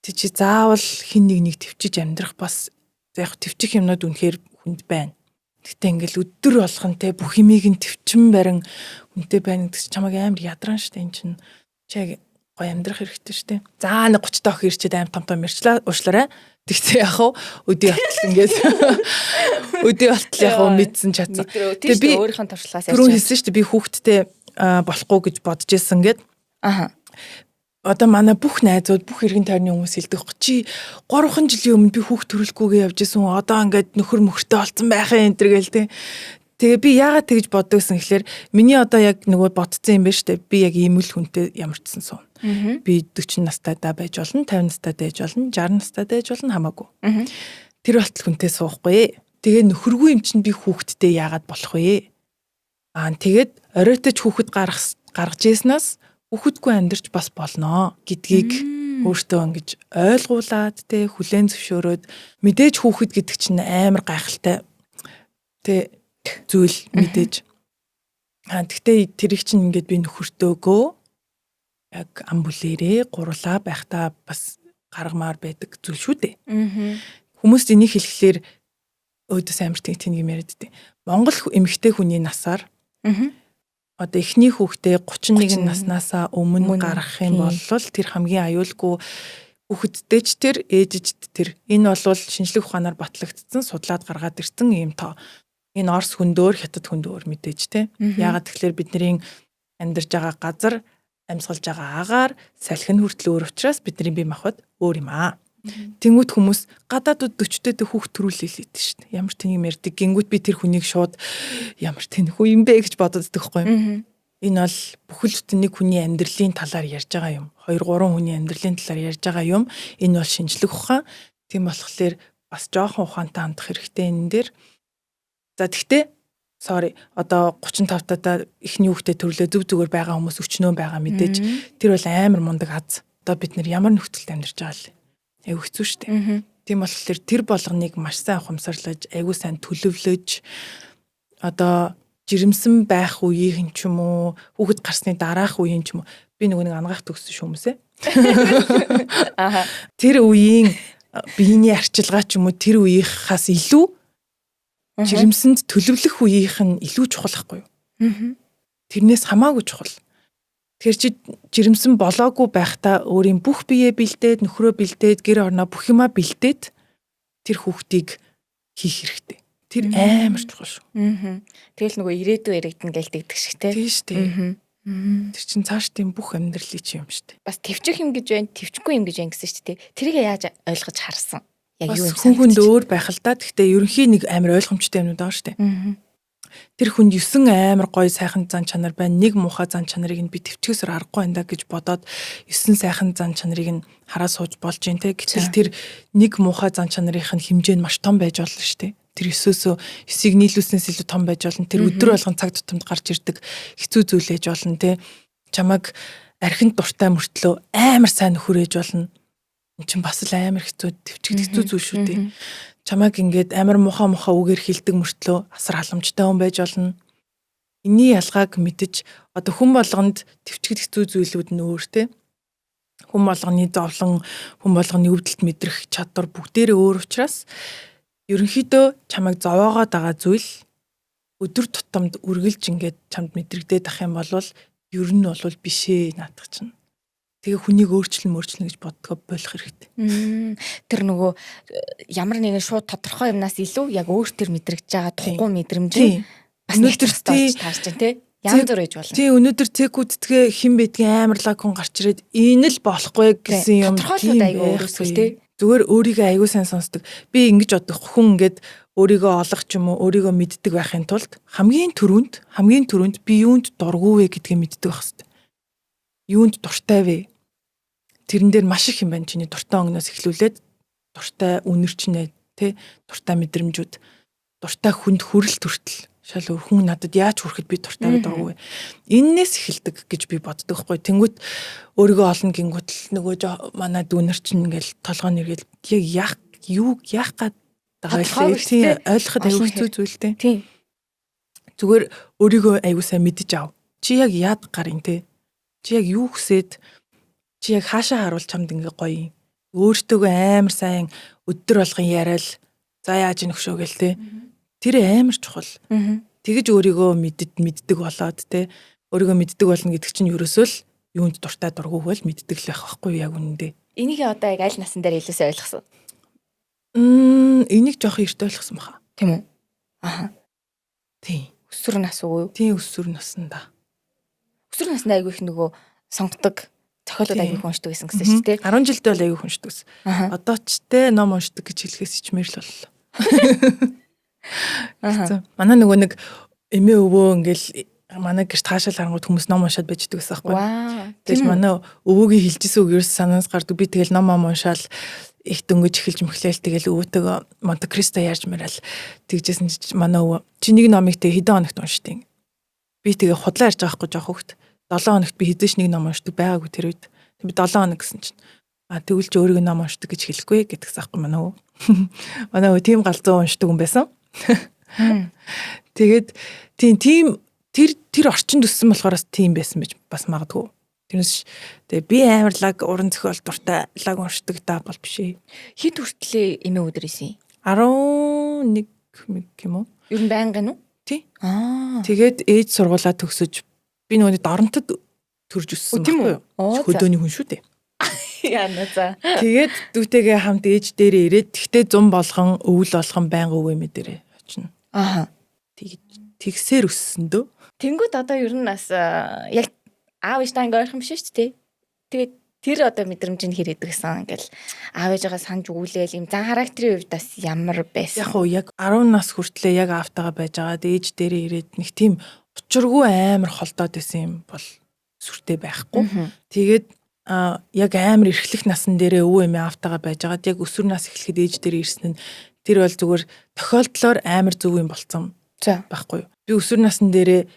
Тэ чи заавал хин нэг төвчиж амьдрах бас яг төвчих юмнууд үнэхээр хүнд байна. Гэтэ ингээл өдөр болгон те бүх юмыг нь төвчин барин хүнтэй байна гэдэг чинь чамайг амар ядран штэ эн чинь чи гоё амьдрах хэрэгтэй штэ. За нэг 30 таа өх ирчээд аим том ирчлээ уушлаарай. Тэгтээ яг хуу өдөө болтол ингээд өдөө болтол яг хуу мэдсэн чадсан. Тэгээ би өөрийнхөө туршлагаас ярьж байна. Хэлсэн штэ би хүүхдтэй болохгүй гэж бодож ирсэн гээд. Одоо манай бүх найзууд бүх эргэн тойрны хүмүүс хэлдэг чи 3 жилийн өмнө би хүүхд төрүүлэхгүйгээ явж исэн. Одоо ингээд нөхөр мөхртэй болцсон байхын энэ төр гээл те. Тэгээ би яагаад тэгж боддог гэсэн гэхээр миний одоо яг нөгөө бодцсон юм байна штэ. Би яг ийм л хүнтэй ямар ч сан суун. Би 40 настайдаа байж болно, 50 настайдаа байж болно, 60 настайдаа байж болно хамаагүй. Тэр болтол хүнтэй суухгүй. Тэгээ нөхөргүй юм чинь би хүүхэдтэй яагаад болох вэ? Тэгээд оройтож хүүхэд гаргаж ийснаас хүүхэдгүй амьдарч бас болноо гэдгийг өөртөө ингэж ойлгуулад хүлээн зөвшөөрөөд мэдээж хүүхэд гэдэг чинь амар гайхалтай зүйл мэдээж. Тэгтээ тэрийг чинь ингээд би нөхөртөөгөө яг амбулээрээ гурлаа байхдаа бас гаргамаар байдаг зүйл шүү дээ. Хүмүүс энийг хэлэхлээр өөдөөс амар тийм юм яриад дээ. Монгол эмэгтэй хүний насаар одоо эхний хүүхдээ 31 наснаасаа өмнө гаргах юм бол тэр хамгийн аюулгүй хүүхэдтэй ч тэр ээжид тэр энэ бол шинжлэх ухаанаар батлагдсан судлаад гаргаад ирсэн юм тоо. Энэ Орос хөндөөр хятад хөндөөр мэдээж те. Яагаад тэгэхээр бидний амьдарж байгаа газар амьсгалж байгаа агаар салхин хүртэл өөр учраас бидний бие махбод өөр юм аа. Тэнгүүд хүмүүс гадаадд 40-тэй хүүхд төрүүлээ лээд шүү дээ. Ямар тийм юм ярьдаг. Гингүүд би тэр хүнийг шууд ямар тийм хүү юм бэ гэж боддог байхгүй. Энэ бол бүхэл бүтэн нэг хүний амьдралын талаар ярьж байгаа юм. 2-3 хүний амьдралын талаар ярьж байгаа юм. Энэ бол шинжлэх ухаан. Тийм болохоор бас жоохон ухаантай хандах хэрэгтэй энэ дээр. За тэгтээ одоо 35 татаа эхний хүүхдээ төрлөө зүгээр байгаа хүмүүс өчнөө байгаа мэдээж. Тэр бол амар мундаг аз. Одоо бид нэр ямар нөхцөлд амьдарч байгаа л. Айгу хэцүү шүү дээ. Тийм болохоор тэр болгоныг маш сайн ухамсарлаж, айгу сайн төлөвлөж одоо жирэмсэн байх үеийн ч юм уу, хүүхэд гарсны дараах үеийн ч юм уу би нэг ангаах төгссөн хүмүүсээ. Тэр үеийн биений арчилгаа ч юм уу тэр үеийнхээс илүү жирэмсэнд төлөвлөх үеийнх нь илүү чухал байхгүй юу? Тэрнээс хамаагүй чухал. Тэгэхээр чи жирэмсэн болоогүй байхдаа өөрийн бүх биеэ бэлдээд, нөхрөө бэлдээд, гэр орноо бүх юмаа бэлдээд тэр хүүхдийг хийх хэрэгтэй. Тэр амар чухал шүү. Тэгэл нөгөө ирээдүй яригдана гэлдэгдэг шиг те. Тийм шүү дээ. Тэр чин цааш тийм бүх амьдралын чи юм шүү дээ. Бас твчих юм гэж байна, твчихгүй юм гэж байна гэсэн шүү дээ. Тэрийг яаж ойлгож харсан? Яг юу юм хүн хүнд өөр байх л да. Гэхдээ ерөнхий нэг амар ойлгомжтой юмнууд байгаа шүү дээ. Тэр хүнд 9 амар гоё сайхан зан чанар байна. Нэг муухай зан чанарыг нь би твчгөөсөр аргагүй энэ гэж бодоод 9 сайхан зан чанарыг нь хараа сууж болж юм те. Гэтэл тэр нэг муухай зан чанарын хэмжээ нь маш том байж болно шүү дээ. Тэр 9-ийг нийлүүлснээс илүү том байж болно. Тэр өдөр болгон цаг тутамд гарч ирдэг хэцүү зүйл ээж болно те. Чамаг архинд дуртай мөртлөө амар сайн нөхөрөөж болно. Энд чинь бас л амар хэцүү хэцүү зүйл шүү дээ. Чамайг ингээд амар муха үгээр хилдэг мөртлөө асар халамжтай хүн байж болно. Энийн ялгааг мэдэж одоо хүн болгонд твчгэд хэцүү зүйлүүд нь өөр те. Хүн болгоны зовлон, хүн болгоны өвдөлт мэдрэх чадвар бүгдээрээ өөр учраас ерөнхийдөө чамайг зовоогоод байгаа зүйл өдөр тутамд үргэлж ингээд чамд мэдрэгдээд ах юм бол ер нь бол биш ээ наадах чинь. Тэгээ хүнийг өөрчлөн гэж боддгоо болох хэрэгтэй. Тэр нөгөө ямар нэгэн шууд тодорхой юмнаас илүү яг өөр төр мэдрэгдэж байгаа туггүй мэдрэмж бас нэг төрөстэй таарч байна те. Янз бүр ээж болно. Тий өнөөдөр цэкүүдтгээ хэн бэдгийн амар лаг хүн гарч ирээд энэ л болохгүй гэсэн юм тодорхойлоод аягүй өөрөөсөө те. Зүгээр өөрийгөө аягүй сайн сонсдог. Би ингэж боддог хүн ингээд өөрийгөө олох ч юм уу өөрийгөө мэддэг байхын тулд хамгийн түрүүнд би юунд дургүй вэ гэдгийг мэддэг байх хэрэгтэй. Юунд дуртай вэ? Тэрэн дээр маш их юм байна. Чиний дуртай өнгнөөс эхлүүлээд дуртай үнэрчнээ тий дуртай мэдрэмжүүд дуртай хүнд хүрэл төртөл шал хүн надад яаж хүрэхэд би дуртай байдаг вэ? Эннээс эхэлдэг гэж би боддог байхгүй. Тэнгүүт өөрийгөө олно гингүүт л нөгөө манай дүүнэрчин ингээл толгой нэргээл яг яах гээд байгаа юм тий ойлгоход аюу хэцүү зүйлтэй. Тий. Зүгээр өөрийгөө аюу сайн мэдэж ав. Чи яг яад гарын тий. Чи яг юу хүсээд чи яг хаашаа харуул чамд ингээ гоё юм. Өөртөөгөө амар сайн өдөр болгон яриад за яаж нөхшөө гээл те. Тэр амар чухал. Тэгэж өөрийгөө мэддэг болоод те. Өөрийгөө мэддэг болно гэдэг чинь ерөөсөө л юунд дуртай дургүйг л мэддэг л байх байхгүй яг үнэндээ. Энийг одоо яг аль насн дээр илүүсээ ойлгосон? Энийг жоох эрт ойлгосон баха. Тийм үү? Аха. Тийм. Өсвөр нас уу? Тийм өсвөр наснда. Өсвөр наснд айгүй их нөгөө сонгодог зохиолууд аягүй уншдаг гэсэн шүү дээ. 10 жилдээ бол аягүй уншдаг гэсэн. Одоо ч те ном уншдаг гэж хэлэхээс ичмээр л боллоо. Манай нөгөө нэг эмээ өвөө ингээл манай гэрт хаашаал харангууд хүмүүс ном уншаад байж идэг гэсэн байхгүй. Тэгэл манай өвөөгийн хэлжсэн үг ерөөс санаас гардаг. Би тэгэл ном уншаал их дөнгөж эхэлж мөхлөөл тэгэл өвөөтэйгөө Монте Кристо ярьж мэрэл тэгжсэн чи манай өвөө чи нэг номыг тэг хэдэн хоногт уншдаг. Би тэгээ худлаа ярьж байгаа байхгүй жоох хөвгт. 7 хоногт би хэдэж нэг ном уншдаг байгаагүй тэр үед. Би 7 хоног гэсэн чинь тэгвэл чи өөрийгөө ном уншдаг гэж хэлэхгүй гэдгээс аахгүй манай өвөө. Манай өвөө тийм галзуу уншдаг хүн байсан. Тэгээд тийм тэр орчинд өссөн болохоорс тийм байсан байж бас магадгүй. Тэрнээс тэгээ би амар лаг уран зохиол дуртай лаг уншдаг та бол биш ээ. Хэд хүртлээ эмээ өдрөөсөн? 11 юм уу? Ер нь байнгын уу? Тий. Тэгээд ээж сургуулаа төгсөж би нөгөө доронтод төрж өссөн байхгүй юу? Хөдөөний хүн шүү дээ. Яна за. Тэгээд дүүтэйгээ хамт ээж дээрээ ирээд тэгтээ зум болгон өвөл болгон байнга өвөө мэдэрээ очино. Тэгсээр өссөн дөө. Тэнгүүд одоо ер нь бас яг аав ээж таныг ойрхон биш шүү дээ. Тэгээд тэр одоо мэдрэмж нь хэр идэвсэн ингээл аав ээжээ санаж өгүүлээл юм зан характерын хувьд бас ямар байсан. Яг уу яг 10 нас хүртлээ яг аавтайгаа байж байгаа ээж дээрээ ирээд нэг тийм учиргүй амар холдоод байсан юм бол сүртэй байхгүй. Тэгээд яг амар эрхлэх насан дээрээ өвөө эмээ аавтайгаа байж байгаад яг өсвөр нас эхлэхэд ээж дээрээ ирсэн нь тэр бол зүгээр тохиолдлоор амар зөв юм болцсон байхгүй юу. Би өсвөр насн дээрээ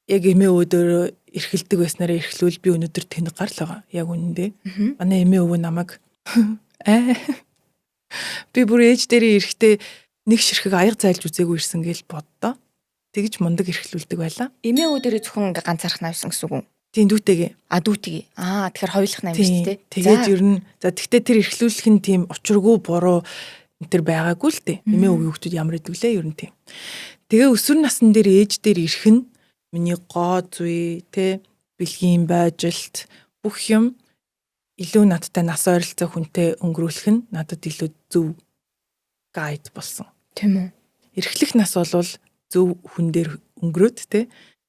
яг эмээ өвөдөө эрхэлдэг байснараа эрхлүүл би өнөөдөр тэнд гарл байгаа. Яг үнэндээ. Манай эмээ өвөө намайг би бүр ээж дээрээ ирэхдээ нэг ширхэг аяг зайлж үзээгүй ирсэн гэж боддоо. Тэгж мундаг эрхлүүлдэг байлаа. Эмээ өвөө дээрээ зөвхөн ганцаарх навсан гэсэн үг үү? Тийм дүүтэйгээ. Дүүтэйгээ. Тэгэхээр хоёулах нам шүү дээ. Тэгээд ер нь тэгтээ тэр эрхлүүлэх нь тийм учиргүй буруу тэр байгаагүй л дээ. Эмээ өвгийн хүмүүс ямар идэг лээ ер нь тийм. Тэгээ өсвөр насн дээр ээж дээр ирэх нь миний гоо зүй бэлгийн байжилт бүх юм илүү надтай нас ойролцоо хүнтэй өнгөрүүлэх нь надад илүү зөв гайд болсон. Тийм үү? Эрхлэх нас бол зөв хүн дээр өнгөрөөд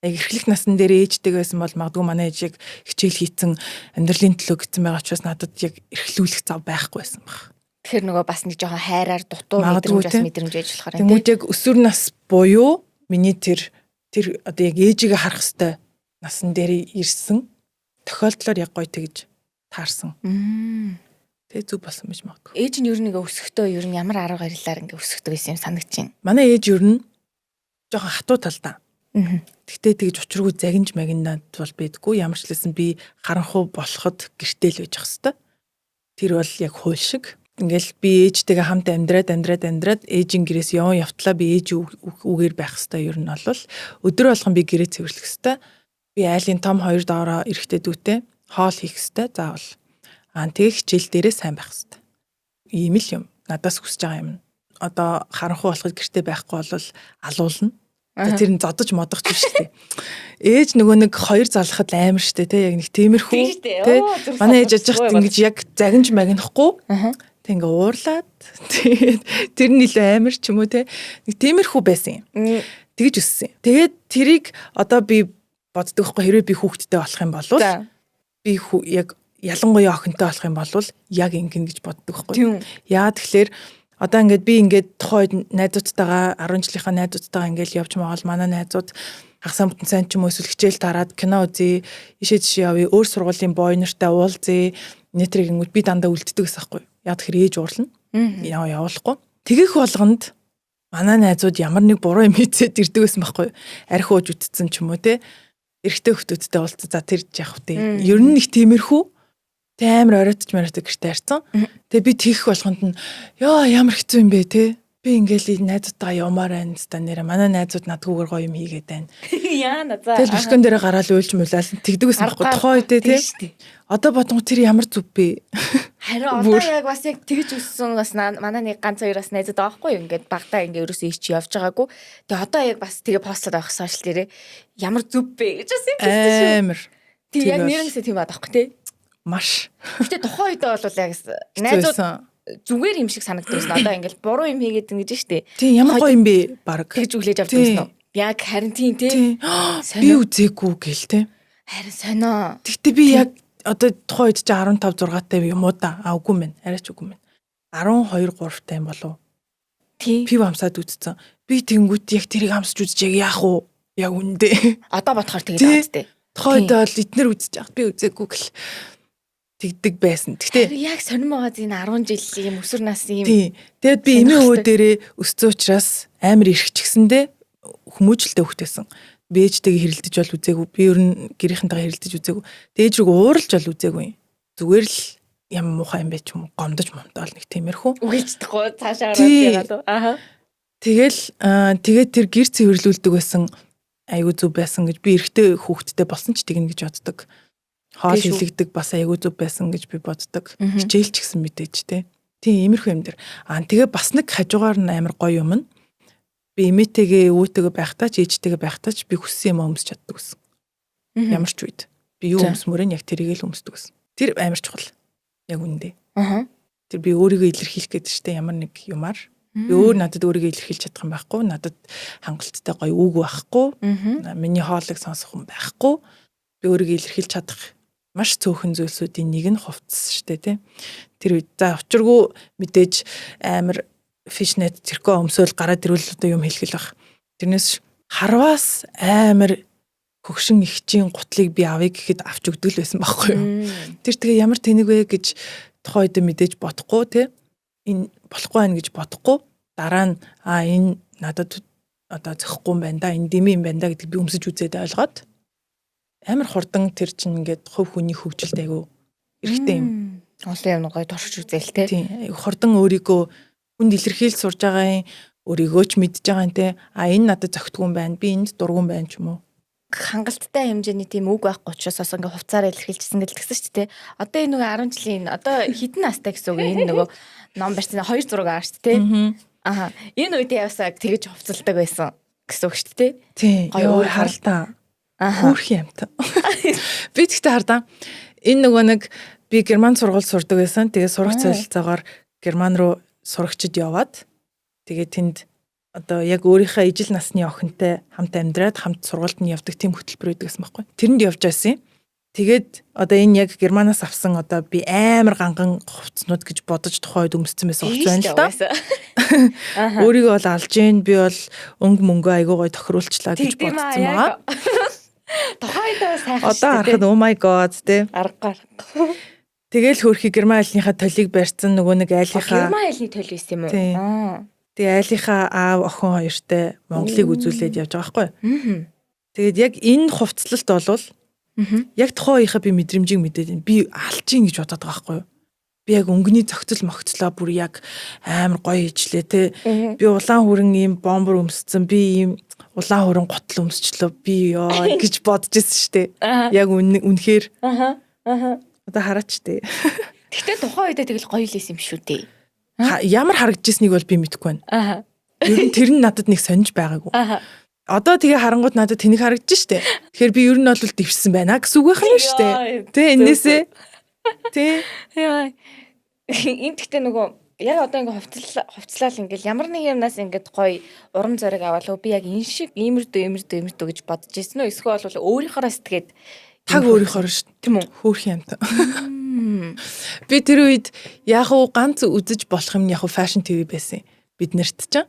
яг эрхлэх насн дээр ээжтэй байсан бол магадгүй манай ээж яг хичээл хийцэн амьдралын төлөө гэсэн байгаа учраас надад яг эрхлүүлэх зав байхгүй байсан баг. Тэгэхээр нөгөө бас нэг жоохон хайраар дутуу мэдрэмж бас мэдрэмж ээж болохоор тийм. Тэгмүүд яг өсвөр нас буюу миний тэр одоо яг ээжигээ харах хэвээр насан дээр ирсэн тохиолдлоор яг гоё тэгж таарсан. Тэгээ зөв болсон байж магадгүй. Ээж нь ер нь өсөхдөө ер нь ямар арга барилаар өсгдөг байсан юм санагдчихэв. Манай ээж ер нь жоохон хатуу талдаа. Тэгтээ тэгж учиргүй загинж магинаад бол байдгүй. Ямар ч лсэн би харанхуй болоход гэртэл байж ах хэвээр. Тэр бол яг хууль шиг. Ингээл би ээжтэйгээ хамт амьдраад ээжийн гэрээс явтлаа би ээж үгээр байх хэвээр ер нь бол өдөр болгон би гэрээ цэвэрлэх хэвээр. Би айлын том 2 доороо эрэхтэй дүүтэй хоол хийх хэвээр заавал. Тэгээ хичээл дээрээ сайн байх хэвээр. Ийм л юм. Надаас хүсэж байгаа юм. Одоо харанхуй болоход гэртээ байхгүй бол алуулна. Тэр нь зодож модох ч биш үү. Ээж нөгөө нэг 2 залхахад амар штэ яг нэг тиймэрхүү. Манай ээж ажихт ингэж яг загинж магнахгүй. Тэг ингээ уурлаад тэр нь илүү амар ч юм уу нэг тиймэрхүү байсан юм. Тэгж өссөн. Тэгээд тэрийг одоо би боддог байхгүй хэрвээ би хүүхэдтэй болох юм бол би яг ялангуяа охинтой болох юм бол яг ингэн гэж боддог байхгүй. Яа тэгэхээр одоо ингээд би ингээд тухайд найзуудтайгаа 10 жилийнхаа найзуудтайгаа ингээд явж магаал манай найзууд хагасаа бүтэн сайн ч юм уу эсвэл хичээл тараад кино үзье, ишээ жишээ явъя, өөр сургуулийн бой нартай уулзъя, нэтрийг ингээд би дандаа үлддэг гэсэн байхгүй. Яг тэр ээж уурлна. Явуулахгүй. Тэгэх болгонд манай найзууд ямар нэг буруу юм хийцээд ирдэг байсан байхгүй. Архи ууж үтцсэн ч юм уу эрэгтэй хүмүүстэй уулзсан. За тэр яах вэ? Ер нь их тиймэрхүү. Амар оройтч гэртээ харцсан. Тэгээ би тийх болгонд нь ямар хэцүү юм бэ Би ингээл найзуудтайгаа явмаар байна ста нэрэ. Манай найзууд надгүйгээр гоё юм хийгээд байна. Яана за. Тэгэл бэлтгэн дээрээ гараал уйлж муулаад тэгдэг байсан байхгүй тухай үедээ тий. Одоо бодсон тэр ямар зүв бэ? Харин одоо яг бас яг тэгж өссөн бас манай нэг ганц хоёр бас найзууд байгаа байхгүй юу? Ингээд багтаа ингээ ерөөсөө ич явж байгаагүй. Тэгээ одоо яг бас тэгээ постлоод авах сошиал дээрээ ямар зүв бэ гэж бас юм хэлсэн шүү. Амар. Тэг яг нэрнээсээ тийм баад байхгүй тий. Маш. Гэтэ тухайн үедээ бол яг найзууд зүгээр юм шиг санагддаг байсан. Одоо ингээл буруу юм хийгээд ингэж штэ. Тийм ямар гоё юм бэ баг. Тэгж үглээж авдаг байсан уу? Яг харин тийм тий. Би үзээгүй гэл тий. Харин сонио. Тэгтээ би яг одоо тухайн үед чи 15 6-тай юм уу да? Үгүй мэн. Арайч үгүй мэн. 12 3-тай юм болов. Тий. Пив амсаад үзсэн. Би тэнгүүт яг тэрийг амсаж үзэж яах вэ? Яг үндэ. Одоо бодохоор тэгээд байгаа зү. Тохойд бол эднэр үзэж яах би үзээгүй гэл тэгдэг байсан. Гэхдээ яг сонирм байгаа зин 10 жилийн өсвөр насны юм. Тэгээд би эмээ өвөө дээрээ өссөн учраас амар ирхчихсэндээ хүмүүжлтэй хөвгтэйсэн. Би ээжтэйгээ хэрэлдэж бол үзээгүй. Би ер нь гэрийнхэнтэйгээ хэрэлдэж үзээгүй. Ээж рүү ууралж бол үзээгүй. Зүгээр л ямар муухай юм бэ ч юм гомдож момдоол нэг тиймэрхүү. Үгэлждэхгүй цаашаа гараад яагаад. Тэгээд тэр гэр цэвэрлүүлдэг байсан айгуу зүв байсан гэж би эрэгтэй хүүхэдтэй болсон ч тэгнэ гэж боддог. Хоол илэгдэг бас айгуу зүв байсан гэж би боддог. Хичээл ч гэсэн мэдээж те. Тийм иймэрхүү юм дэр. Тэгээ бас нэг хажуугаар нь амар гоё юм нь би эмээтэйгээ өвөөтэйгээ байхдаа ч ээжтэйгээ байхдаа ч би хүссэн юм өмсч чаддаг гэсэн. Ямар ч үед. Би юу өмсмөрөө яг тэрийг л өмсдөг гэсэн. Тэр амар чухал. Яг үндэ. Тэр би өөрийгөө илэрхийлэх гэдэг чинь ямар нэг юмар. Би өөр надад өөрийгөө илэрхийлж чадах юм байхгүй. Надад хангалттай гоё үг байхгүй. Миний хоолыг сонсох юм байхгүй. Би өөрийгөө илэрхийлж чадах маш цөөхөн зүйлсүүдийн нэг нь хувцас штэ тий. Тэр үед за учиргүй мэдээж амар фишнет цирко өмсөөл гараад ирвэл одоо юм хэлхэл баг. Тэрнээс харваас амар хөгшин ихчийн гутлыг би авъя гэхэд авч өгдөг л байсан байхгүй юу. Тэр тэгээ ямар тэнэг вэ гэж тухайд мэдээж бодохгүй тий. Энэ болохгүй байх гэж бодохгүй. Дараа нь энэ надад одоо зөхгүй юм байна да. Энэ дими юм байна да гэдэг би өмсөж үзээд ойлгоод амар хурдан тэр чинь ингээд хувь хүний хөгжилт айгу эрэхтэй юм. Олон юм гоё туршиж үзээл те. Тийм. Хурдан өөрийгөө хүнд илэрхийлж сурж байгаа юм, өөрийгөө ч мэдж байгаа юм те. Энэ надад зөгтгүй юм байна. Би энд дургүй юм байна ч юм уу. Хангалттай хэмжээний тийм үг байхгүй учраас бас ингээ хувцаараа илэрхийлжсэн гэж тэгсэн шүү дээ. Одоо энэ нөгөө 10 жилийн одоо хэдэн настай гэсэн үг энэ нөгөө ном барьсан 2 зураг аа шүү дээ. Энэ үед явсаа тэгэж хувцалдаг байсан гэсэн үг шүү дээ. Тийм. Гоё харалтаа. Хөөх юмтай. Би тэгтээ хардаа. Энэ нөгөө нэг би герман сургууль сурдаг байсан. Тэгээ сурах цолилцоогоор герман руу сурагчид яваад тэгээ тэнд одоо яг өөрийнхөө ижил насны охинтой хамт амьдраад хамт сургуульд нь явдаг тийм хөтөлбөр байдаг гэсэн байхгүй. Тэрэнд явж байсан. Тэгээд одоо энэ яг германаас авсан одоо би амар ганган хувцснууд гэж бодож тухайд өмссөн байсан хувц байна л да. Өөрийгөө бол алж гин би бол өнгө мөнгө айгуу гой тохируулчлаа гэж бодсон байгаа. Тухайд сайхан. Одоо харахад oh my god тий. Аргагаар. Тэгэл хөрхи герман айлынхаа толийг барьсан нөгөө нэг айлынхаа герман айлны тол байсан юм уу? Тэгээ айлынхаа аав охин хоёртой Монголыг үзүүлээд явж байгаа байхгүй. Тэгээд яг энэ хувцлалт болвол яг тухайн үеийнхээ би мэдрэмжийг мэдээд би алж ийн гэж бодоод байгаа байхгүй. Би яг өнгөний зөгцөл могцлоо бүр яг амар гоё хийжлээ те. Би улаан хүрэн ийм бомбор өмссөн. Би ийм улаан хүрэн готл өмсчлөө. Би ёо гэж бодож ирсэн штэ. Яг үнэхээр. Одоо хараач те. Гэтэ тухайн үедээ тэгэл гоё лээс юм шүү дээ. Ямар харагдажсэнийг бол би мэдэхгүй байна. Ер нь тэр нь надад нэг сонирж байгаагүй. Одоо тэгээ харангууд надад тэнэг харагдаж штэ. Тэгэхээр би ер нь бол дэвшсэн байна гэсэн үг байх юм штэ. Тэ энэсээ. Тэ. Яа. Энд гэхдээ нөгөө яг одоо ингээ хувцлал ингээл ямар нэг юмнаас ингээд гоё урам зориг аваад би яг энэ шиг иймэрдүү гэж бодож ирсэн үү? Эсвэл бол өөрийнхоороо сэтгээд таг өөрийнхоороо шүү тийм үү? Хөөх юмтай. Би тэр үед яг уу ганц үзэж болох юм яг уу фэшн ТV байсан бид нарт ч.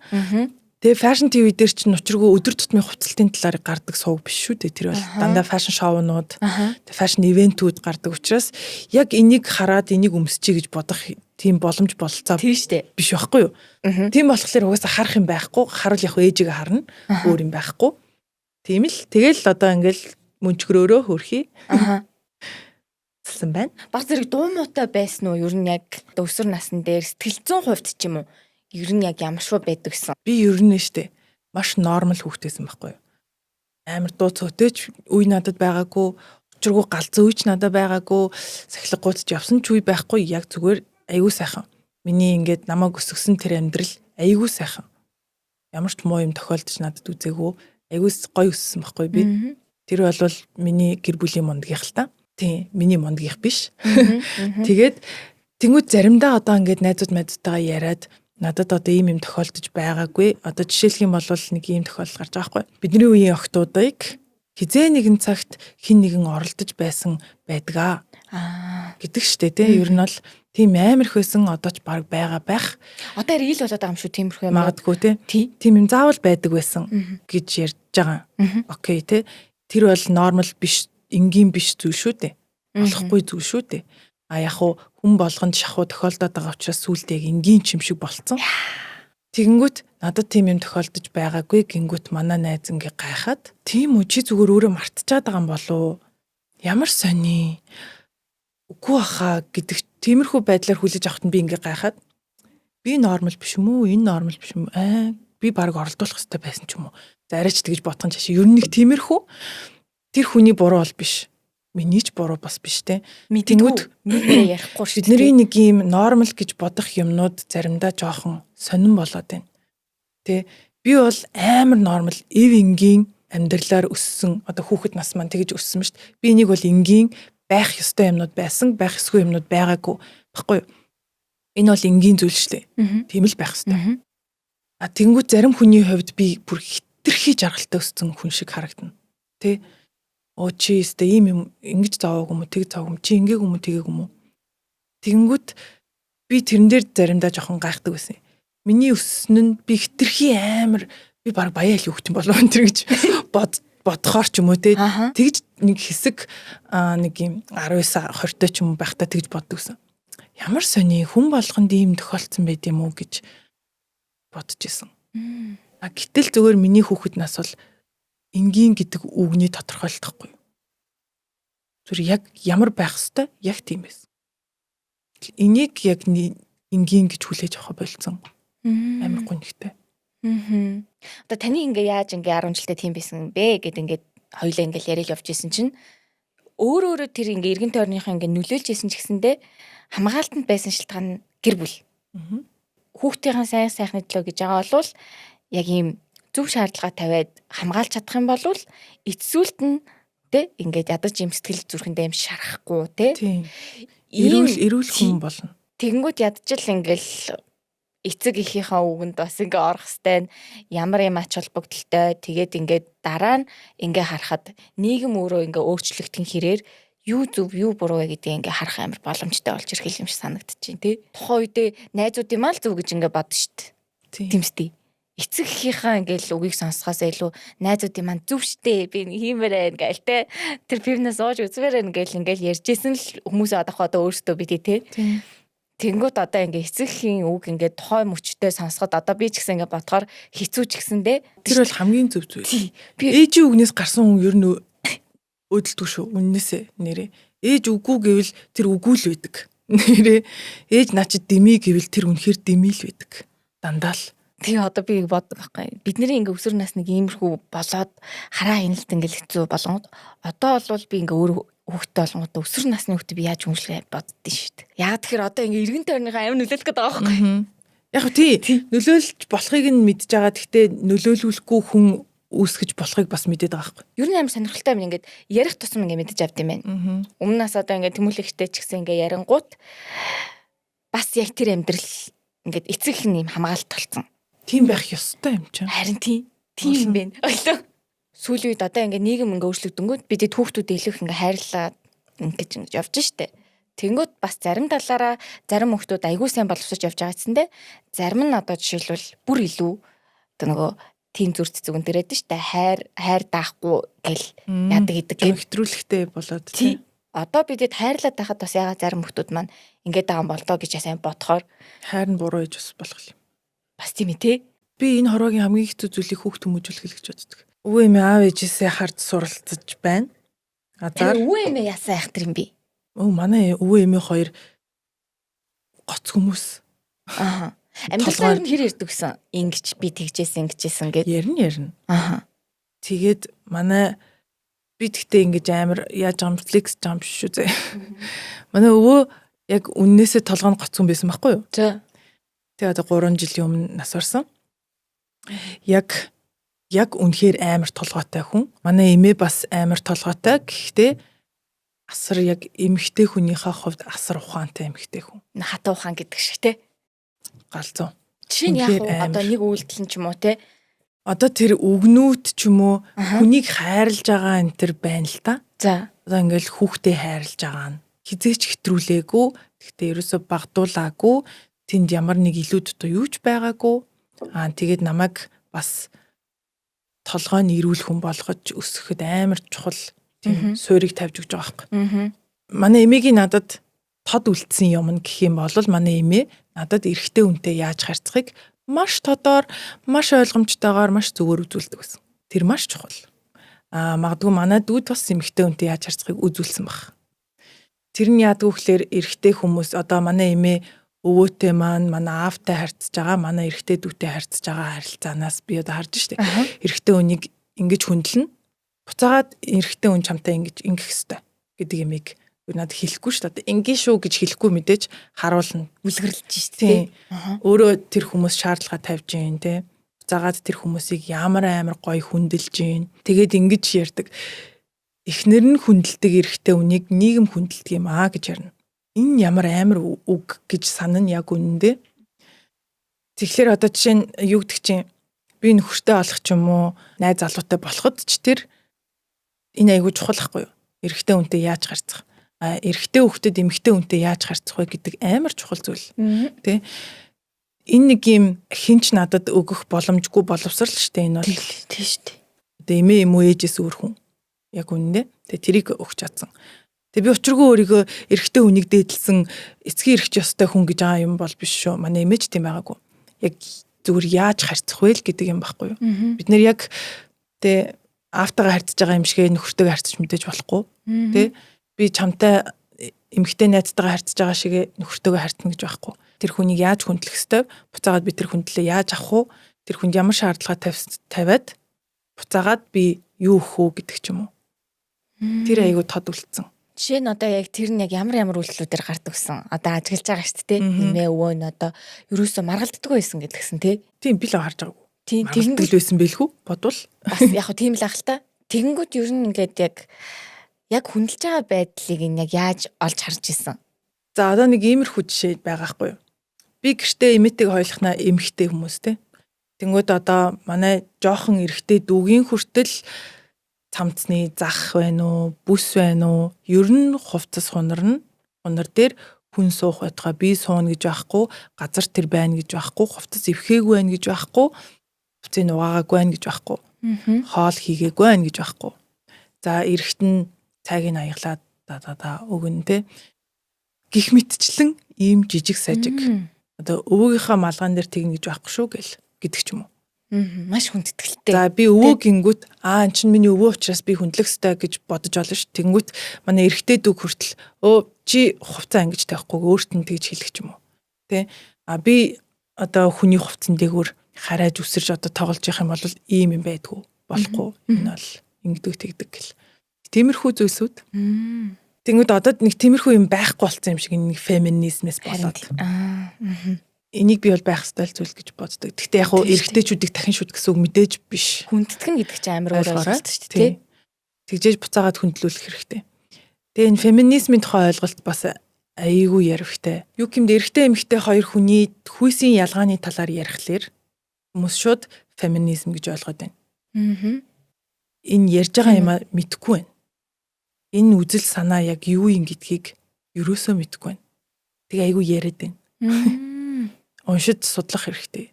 Тэгээ фэшн ТV дээр чинь учиргүй өдөр тутмын хувцалтын талаар гардаг сувг биш шүү дээ. Тэр бол дандаа фэшн шоунууд, фэшн ивентүүд гардаг учраас яг энийг хараад энийг өмсчий гэж бодох тийм боломж болцоо биш байхгүй юу? Тийм болохоор угаасаа харах юм байхгүй. Харвал яг ээжигээ харна. Өөр юм байхгүй. Тийм л. Тэгэл одоо ингээл мөнчгөрөөрөө хөрхий. Цэлсэн байна. Баг зэрэг дуу муутай байсан уу? Ер нь яг өсвөр насн дээр сэтгэл 100% ч юм уу? Ер нь яг ямар шүү байдаг гэсэн. Би ер нь штэ маш нормал хүүхдээсэн байхгүй юу. Амар дуу цөөтэйч үе надад байгаагүй, учиргүй галзуу үеч надад байгаагүй, сахилгагууд ч явсан ч үе байхгүй, яг зүгээр аягүй сайхан. Миний ингээд намайг өсгсөн тэр амьдрал аягүй сайхан. Ямар ч муу юм тохиолдож надад үзээгүй, аягүй гоё өссөн байхгүй би. Тэр бол миний гэр бүлийн мондгийнх л та. Тийм, миний мондгийнх биш. Тэгээд тэнгууд заримдаа одоо ингээд найзуудтайгаа яриад надад одоо ийм юм тохиолдож байгаагүй. Одоо жишээлх юм бол нэг ийм тохиолдол гарч байгаа байхгүй. Бидний үеийн охтуудыг хизээ нэгэн цагт хин нэгэн оролдож байсан байдгаа. Гэдэг штэ тий. Ер нь бол Тийм амар их байсан одоо ч баг байгаа байх. Одоо ил болоод байгаа юм шүү тиймэрхүү юм. Магадгүй тий. Тийм юм заавал байдаг байсан гэж ярьж байгаа. Окей тий. Тэр бол нормал биш, энгийн биш зүйл шүү дээ. Болохгүй зүйл шүү дээ. А яг хүн болгонд шахуу тохиолдоод байгаа учраас сүултээ яг энгийн ч юм шиг болцсон. Тэгэнгүүт надад тийм юм тохиолдож байгаагүй гингүүт манай найз ингээ гайхаад тийм үү чи зүгээр өөрөө мартчихад байгаа юм болов. Ямар сони. Үгүй баха гэдэг тиймэрхүү байдлаар хүлээж авахт нь би ингээ гайхаад би нормал биш юм уу? Энэ нормал биш юм. Би баг оролдуулах хэрэгтэй байсан ч юм уу? За арайч тэгж бодох нь чашаа. Ер нь нэг тиймэрхүү тэр хүний буруу бол биш. Миний ч буруу бас биш те. Тэнгүүд ярихгүй шүү. Бидний нэг юм нормал гэж бодох юмнууд заримдаа жоохон сонирн болоод байна. Тэ би бол амар нормал эв энгийн амьдралаар өссөн одоо хүүхэд нас маань тэгж өссөн шүү дээ. Би энийг бол энгийн байх ёстой юмнууд байсан, байх ёсгүй юмнууд байгаагүй баггүй юу? Энэ бол энгийн зүйл шүү дээ. Тийм л байх ёстой. А тэнгүүд зарим хүний хувьд би бүр хитрхи жаргалтай өссөн хүн шиг харагдана. Тэ оо чи өстө ийм юм ингэж зовоог юм уу, тэг зовоог юм чи ингээг юм уу, тэгээг юм уу. Тэнгүүд би тэрэн дээр заримдаа жоохон гайхдаг байсан. Миний өссөн нь би хитрхи амар би баг баяа л хөвгтөн болов энэ гэж бодохоор ч юм уу те. Тэгж нэг хэсэг нэг юм 19 20 ч юм байхдаа тэгж боддог гэсэн. Ямар сони хүн болгонд ийм тохиолдсон байд юм уу гэж бодож исэн. Гэтэл зүгээр миний хүүхэд нас бол энгийн гэдэг үгний тодорхойлолтохгүй. Зүр яг ямар байх хэвээр яг тийм байсан. Энийг яг энгийн гэж хүлээж авах болцсон. Амар гонхтой. Одоо таны ингээ яаж ингээ 10 жилдээ тийм байсан бэ гэд ингээ хоёлаа ингээ яриад явж исэн чинь өөрөө тэр ингээ эргэн тойрныхоо ингээ нөлөөлж исэн ч гэсэндээ хамгаалтанд байсан шалтгаан нь гэр бүл. Хүүхдийн сайн сайхны төлөө гэж байгаа бол яг ийм зөв шаардлага тавиад хамгаалж чадах юм бол эцсүүлд нь тэ ингээд ядаж юм сэтгэл зүрхэндээ юм шарахгүй тэ эрүүл хүн болно. Тэгэнгүүт ядчил ингээл эцэг эхийнхээ үгэнд бас ингээ орох хэвээр ямар юм ач холбогдолтой тэгээд ингээд дараа нь ингээ харахад нийгэм өөрөө ингээ өөрчлөгдөх хэрээр юу зөв юу буруу вэ гэдгийг ингээ харах амар боломжтой болж ирэх юм шиг санагдчихээн тий. Тухайн үедээ найзууд юм аа л зөв гэж ингээ бодно шүү дээ. Тэмстэй. Эцэг эхийнхээ ингээл үгийг сонсохоос илүү найзуудын маань зөв штэ би хиймээр байна гээл те тэр пивнээс ууж үзмээр байна гээл ингээл ярьжсэн л хүмүүсээ одоо өөрсдөө битээ те тэнгууд одоо ингээ эцэг эхийн үг ингээ тухайн мөчтэй сонсоход одоо би ч гэсэн ингээ бодохоор хэцүү ч гэсэндээ тэр бол хамгийн зөв зүйл. Ээжийн үгнээс гарсан хүн ер нь өдөлдөг шүү. Үннээсээ нэрээ ээж үгүй гэвэл тэр үгүй л байдаг. Нэрээ ээж наачид дэмий гэвэл тэр үнэхээр дэмий л байдаг. Дандаа л. Тэгээ одоо би боддог байхгүй. Бидний ингээ өсвөр насны иймэрхүү болоод хараа хяналт ингээл хэцүү болгонгод одоо бол би ингээ өөр хүүхдтэй болгонгод өсвөр насны хүүхдээ би яаж хүмүүжлэхээ боддөө шүү дээ. Яг тэгэхээр одоо ингээ эргэн тойрныхаа амин нөлөөлөх гэдэг байгаа байхгүй. Яг тий нөлөөлж болохыг нь мэдж байгаа. Гэхдээ нөлөөлүүлэхгүй хүн үүсгэж болохыг бас мэдээд байгаа байхгүй. Ер нь амар сонирхолтой юм ингээд ярих тусам ингээ мэдэж авд юм байна. Өмнөөс одоо ингээ тэмүүлэгтэй ч гэсэн ингээ ярингууд бас яг тэр амьдрал ингээд эцэг их юм хамгаалт толцсон. Тийм байх ёстой юм чинь. Харин тийм юм байна. Ойлоо. Сүүлийн үед одоо ингээ нийгэм ингээ өөрчлөгдөнгөд бид хүүхдүүд илүү ингээ хайрлаа ингэж явж штэ. Тэнгүүд бас зарим талаараа зарим хүүхдүүд айгүй сайн боловсрож явж байгаа гэсэндээ зарим нь одоо жишээлбэл бүр илүү одоо нөгөө тийм зүр цэцгүн дээрээд штэ хайр даахгүй гэл яадаг гэдэг хэтрүүлэгтэй болоод тийм. Одоо бидэд хайрлаад байхад бас ягаад зарим хүүхдүүд маань ингээд байгаа юм болдоо гэж сайн бодохоор хайр нь буруу гэж бас болох юм. Бас тийм ээ те. Би энэ хорвогийн хамгийн хэцүү зүйлийг хүүхд хүмүүжүүлэх гэж боддог. Өвөө эмээ аав ээжээсээ хард суралцж байна. Өвөө эмээ яасан айх тэр юм би. Манай өвөө эмээ хоёр гоц хүмүүс. Амьдралаар нь хэр ирдэг гэсэн. Ингэж би тэгжээсэн гэд. Ярина. Тэгээд манай би тэгтээ ингэж амар яаж байгаа флекс жамп шүү зэ. Манай өвөө яг үннээсээ толгойн гоц хүн байсан байхгүй юу? За. Тэгээ одоо 3 жилийн өмнө нас барсан. Яг үнэхээр амар толгойтой хүн. Манай эмээ бас амар толгойтой. Гэхдээ асар яг эмэгтэй хүнийхээ хувьд асар ухаантай эмэгтэй хүн. Хатаа ухаан гэдэг шиг те. Галзуу. Чинь яг одоо нэг үйлдэл нь ч юм уу те. Одоо тэр үгнүүд ч юм уу хүнийг хайрлаж байгаа энэ төр байна л та. За. Одоо ингээл хүүхдээ хайрлаж байгаа нь хизээч хэтрүүлээгүй. Гэхдээ ерөөсө багдуулаагүй. Тэнд ямар нэг илүүд одоо юуч байгаагүй. Тэгээд намайг бас толгойн ирүүл хүн болгож өсгөхөд амар чухал тийм суурийг тавьж өгч байгаа байхгүй. Манай эмээгийн надад тод үлдсэн юм гэх юм бол манай эмээ надад эрэгтэй хүнтэй яаж харьцахыг маш тодор, маш ойлгомжтойгоор маш зөвөр үзүүлдэг байсан. Тэр маш чухал. Магадгүй манай дүүд бас эмэгтэй хүнтэй яаж харьцахыг үзүүлсэн баг. Тэр нь яадаг вэ гэхээр эрэгтэй хүмүүс одоо манай эмээ өвөөтэй маань манай аавтай харьцаж байгаа, манай эрэгтэй дүүтэй харьцаж байгаа харилцаанаас би одоо харж штэ. Эрэгтэй хүнийг ингэж хүндэлнэ. Буцаагаад эрэгтэй хүн чамтай ингэж ингэх ёстой гэдэг юмыг надад хэлэхгүй шүү дээ. Ингийн шүү гэж хэлэхгүй мэдээж харуулна. Үлгэрлэж штэ. Өөрөө тэр хүмүүс шаардлага тавьж гин те. Буцаагаад тэр хүмүүсийг ямар амар гоё хүндэлж гин. Тэгээд ингэж ярьдаг. Эхнэр нь хүндэлдэг эрэгтэй хүнийг нийгэм хүндэлдэг юм гэж ярина. Энэ ямар амар үг гэж санана яг үнэндээ. Тэгэхээр одоо жишээ нь юу гэдэг чинь би нөхөртэй олох ч юм уу, найз залуутай болоход ч тэр энэ айгүй чухал ахгүй юу? Эрэгтэй хүнтэй яаж харьцах? Эрэгтэй хүүхдэд эмэгтэй хүнтэй яаж харьцах вэ гэдэг амар чухал зүйл. Тэ? Энэ нэг юм хинч надад өгөх боломжгүй боловсрал шүү дээ энэ бол. Тийм шүү дээ. Одоо эмээ юм уу ээжээс өөр хүн. Яг үнэндээ. Тэгээ тэрийг өгч чадсан. Тэгээ би учиргүй өөрийгөө эрэгтэй хүнийг дээдлсэн эцгийн эрэгч ёстой хүн гэж байгаа юм бол биш шүү. Манай эмээж тийм байгаагүй. Яг зүгээр яаж харьцах вэ гэдэг юм байхгүй юу? Бид нэр яг тэ аавтайгаа харьцаж байгаа юм шигээ нөхөртөйгээ харьцаж мэдээж болохгүй. Тэ би чамтай эмэгтэй найзтайгаа харьцаж байгаа шигээ нөхөртөйгээ харьцна гэж байхгүй. Тэр хүнийг яаж хүндлэх ёстой? Буцаагаад би тэр хүндлээ яаж авах вэ? Тэр хүнд ямар шаардлага тавиад буцаагаад би юу өгөх үү гэдэг ч юм уу. Тэр айгу тод үлдсэн. Жишээ нь одоо яг тэр нь яг ямар үйлдэлүүдээр гардаг гэсэн. Одоо ажиглаж байгаа шүү дээ. Нэмээ өвөө нь одоо ерөөсөө маргалддаг байсан гэдгсэн тий. Тийм би л харж байгаагүй. Тийм тэгэнгүүт байсан бэлхүү бодвол. Бас яг хөө тийм л ах л та. Тэгэнгүүт ер нь ингээд яг хүндэлж байгаа байдлыг нь яг яаж олж харж исэн. За одоо нэг иймэрхүү жишээ байгаа хгүй юу. Би гэртээ эмээтэйг хойлохнаа эмхтэй хүмүүс те. Тэнгүүд одоо манай жоохон эрэгтэй дүүгийн хүртэл цамцны зах байна уу, бүс байна уу? Ер нь хувцас хунар дээр хүн суух байтугай би сууна гэж байхгүй, газар тэр байна гэж байхгүй, хувцас эвхээгүй байна гэж байхгүй, хувцсыг угаагаагүй байна гэж байхгүй. Хоол хийгээгүй байна гэж байхгүй. За эрэгт нь цайг нь аяглаад өгнө те. Гих мэтчлэн ийм жижиг сажиг. Одоо өвөөгийнхаа малган дээр тэгнэ гэж байхгүй шүү гэдэг ч юм уу. Маш хүндэтгэлтэй. За би өвөө гингүүт эн чинь миний өвөө учраас би хүндлэх ёстой гэж бодож олно ш. Тэнгүүт манай эрэгтэй дүү хүртэл чи хувцас ангиж тавихгүй өөрт нь тэгж хэлэх ч юм уу. Тэ? Би одоо хүний хувцсан дээгүүр харайж үсэрж одоо тоглож явах юм бол ийм юм байдгүй болохгүй. Энэ бол ингэдэг тэгдэг гэл. Тиймэрхүү зүйлсүүд. Тэнгүүд одоо нэг тиймэрхүү юм байхгүй болсон юм шиг нэг феминизмээс болоод. Энийг би бол байх ёстой зүйл гэж боддог. Гэхдээ яг хуу эрэгтэйчүүдийг дахин шүт гэсэн үг мэдээж биш. Хүндэтгэн гэдэг чинь амар өөр ойлголт шүү дээ. Тэгжээж буцаагаад хүндлүүлэх хэрэгтэй. Тэгээ энэ феминизмын тухай ойлголт бас айгүй ярихтай. Юу гэмд эрэгтэй эмэгтэй хоёр хүний хүйсийн ялгааны талаар ярихлаэр хүмүүс шууд феминизм гэж ойлгоод байна. Энэ ярьж байгаа юм мэдэхгүй байна. Энэ үзэл санаа яг юу юм гэдгийг ерөөсөө мэдэхгүй байна. Тэгээ айгүй яриад байна. Уншиж судлах хэрэгтэй.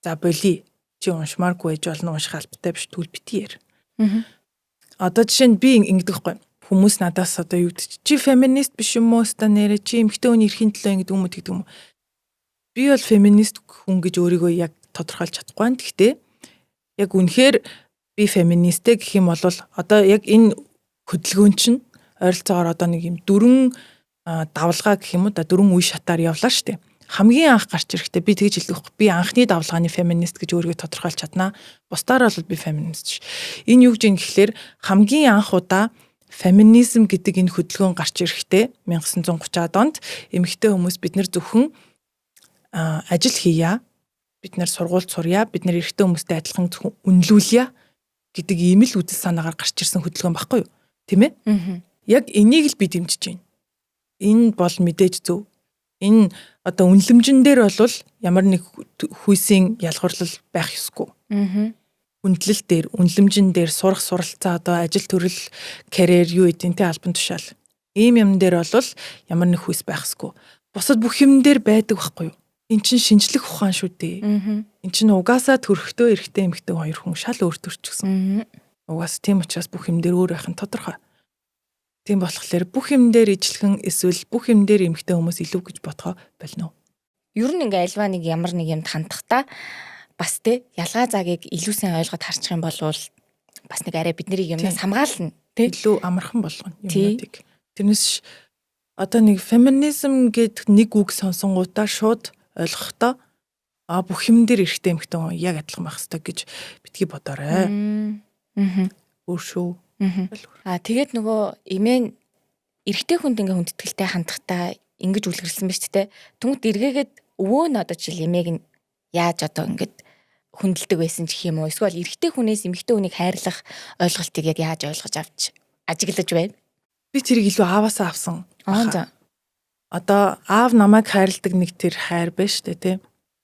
За боли чи уншмааргүй байж болно, унших албатай биш тэгвэл бити яар. Одоо жишээ нь би ингэдэг байхгүй. Хүмүүс надаас одоо юу гэдэг чи феминист биш юм уу ста нэрэ чи эмэгтэй хүний эрхийн төлөө ингэдэг юм уу гэдэг юм уу. Би бол феминист хүн гэж өөрийгөө яг тодорхойлж чадахгүй байна. Гэхдээ яг үнэхээр би феминистэй гэх юм бол одоо яг энэ хөдөлгөөн чинь ойролцоогоор одоо нэг юм 4 давлгаа гэх юм уу да 4 үе шатаар явлаа штэ. Хамгийн анх гарч ирэхдээ би тэгж хэлдэг байхгүй. Би анхны давлгааны феминист гэж өөрийгөө тодорхойлж чаднаа. Бусдаар бол би феминист ш. Энэ юу гэж юм гэхэлэр хамгийн анх удаа феминизм гэдэг энэ хөдөлгөөн гарч ирэхдээ 1930-аад онд эмэгтэй хүмүүс бид нэр зөвхөн ажил хийя, бид нэр сургууль сурья, бид нэр эрэгтэй хүмүүстэй адилхан зөвхөн үнэлүүлье гэдэг ийм л үдэл санаагаар гарч ирсэн хөдөлгөөн байхгүй юу? Тийм ээ? Яг энийг л би дэмжиж байна. Энэ бол мэдээж зөв. Энэ одоо үнэлэмжэн дээр бол ямар нэг хүйсийн ялгарлал байх ёсгүй. Хүндлэл дээр, үнэлэмжэн дээр сурах суралцаа одоо ажил төрөл, карьер юу эдэнтэй албан тушаал. Ийм юм дээр бол ямар нэг хүс байхсгүй. Бусад бүх юм дээр байдаг байхгүй юу? Эн чинь шинжлэх ухаан шүү дээ. Эн чинь угаасаа төрхтөө эрэгтэй эмэгтэй хоёр хүн шал өөр төрчихсөн. Угаас тийм учраас бүх юм дээр өөр байх нь тодорхой. Тийм болохоор бүх юм дээр ижлэхэн эсвэл бүх юм дээр эмэгтэй хүмүүс илүү гэж бодохоо болно. Ер нь ингээ альва нэг ямар нэг юмд хандахдаа бас тэ ялгаа заагийг илүү сайн ойлгоод харчих юм бол бас нэг арай бидний юмнаас хамгаална тэ. Илүү амархан болгоно юмнуудыг. Тэрнээс одоо нэг феминизм гэдэг нэг үг сонсонгуудаа шууд ойлгохдоо бүх юм дээр эрэгтэй эмэгтэй хүн яг адилхан байх хэрэгтэй гэж битгий бодоорой. Өөр шүү. Тэгээд нөгөө эмээ эрэгтэй хүнд ингээ хүндэтгэлтэй хандахтаа ингэж үлгэрсэн биз дээ. Түнт эргээгээд өвөө нь одоо жишээл эмээг нь яаж одоо ингээд хүндэлдэг байсан ч гэх юм уу. Эсвэл эрэгтэй хүнээс эмэгтэй хүнийг хайрлах ойлголтыг яг яаж ойлгож авч ажиглаж байна. Би тэрийг илүү ааваасаа авсан. Одоо аав намайг хайрладаг нэг тэр хайр байж штэ тий.